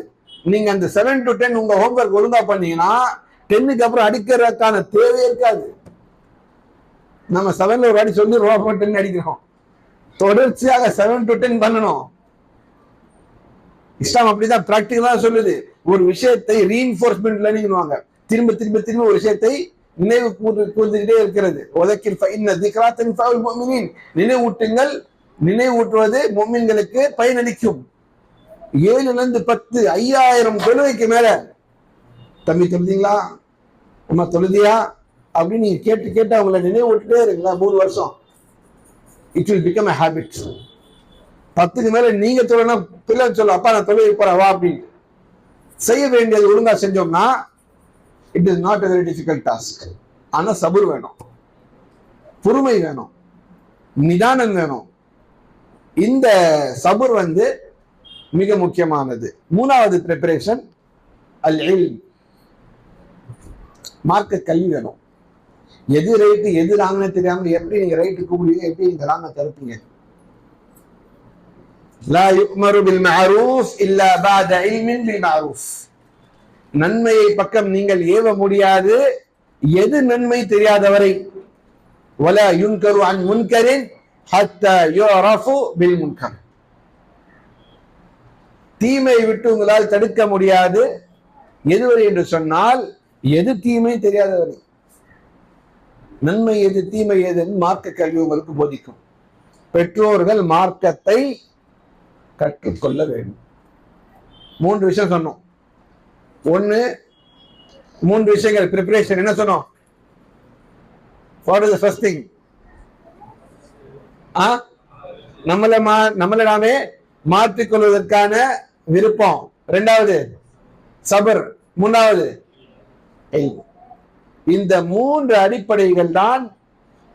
நீங்க அந்த 7 to 10 உங்க ஹோம்ஒர்க் ஒழுங்கா பண்ணீங்கன்னா 10க்கு அப்புறம் அடிக்கிறதுக்கான தேவை இருக்காது. நம்ம 7ல ஒரு வாட்டி சொல்லி ரூபா போட்டு 10 அடிக்கிறோம். தொடர்ச்சியாக 7 to 10 பண்ணணும். இஸ்லாம் அப்படிதான் பிராக்டிகலா சொல்லுது. ஒரு விஷயத்தை ரீஇன்ஃபோர்ஸ்மெண்ட் லேர்னிங்வாங்க. திரும்ப திரும்ப திரும்ப ஒரு விஷயத்தை நினைவு கூர்ந்துகிட்டே இருக்கிறது. உதக்கில் ஃபஇன்ன திக்ரா தன்ஃபஉல் முஃமினீன். நினைவூட்டுங்கள், நினைவூட்டுவது முஃமின்களுக்கு பயனளிக்கும். 7ல இருந்து 10 5000 தொழுகைக்கு மேல தம்பி தொழுதீங்களா, அம்மா தொழுதியா அப்படின்னு நீங்க கேட்டு கேட்டு அவங்கள நினைவூட்டுட்டே இருக்குங்களா 3 வருஷம். It will become a habit. 10க்கு மேல நீங்க தொழனா பிள்ளை சொல்ல, அப்பா நான் தொழுகை போறேன் வா அப்படின்னு. செய்ய வேண்டியது ஒழுங்கா செஞ்சோம்னா it is not a very difficult task. ஆனா சபுர் வேணும், பொறுமை வேணும், நிதானம் வேணும். இந்த சபுர் மிக முக்கியமானது. 3வது ப்ரிப்பரேஷன் அல் இல்ம், மார்க்க கல்வி வேணும். எது ரைட்டு எது ராங்கன்னு தெரியாம எப்படி நீங்க ரைட்டு கூப்பிடுவீங்க, எப்படி நீங்க ராங்க தடுப்பீங்க? லா யுக்மரு பில் மஅரூஃப் இல்லா பஅத இல்மின் பில் மஅரூஃப். நன்மையை பக்கம் நீங்கள் ஏவ முடியாது எது நன்மை தெரியாதவரை. வலா யுன்கரு அன் முன்கரின் ஹத்தா யுரஃபு பில் முன்கர். தீமை விட்டு உங்களால் தடுக்க முடியாது எதுவரை என்று சொன்னால் எது தீமை தெரியாதவரை. நன்மை எது தீமை எதுன்னு மார்க்க கல்வி உங்களுக்கு போதிக்கும். பெற்றோர்கள் மார்க்கத்தை கற்றுக்கொள்ள வேண்டும். 3 விஷயம் சொன்னோம். 3 விஷயங்கள் ப்ரிப்பரேஷன். என்ன சொன்னோம்? What is the first thing? நம்மளை நாமே மாற்றிக்கொள்வதற்கான விருப்பம். 2வது சபர். 3வது இந்த 3 அடிப்படைகள் தான்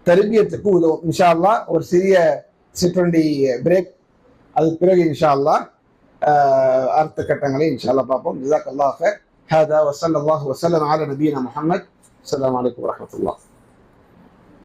தர்பியத்துக்கு உதவும். இன்ஷா அல்லாஹ் ஒரு சிறிய சிற்றுண்டி பிரேக், அதுக்கு பிறகு இன்ஷா அல்லாஹ் அடுத்த கட்டங்களை இன்ஷா அல்லாஹ் பார்ப்போம். ஜஸாக்கல்லாஹு ஹைர். ஹாதா வஸல்லல்லாஹு வஸல்லம் அலா நபியினா முஹம்மத். அஸ்ஸலாமு அலைக்கும் வரஹ்மத்துல்லாஹ்.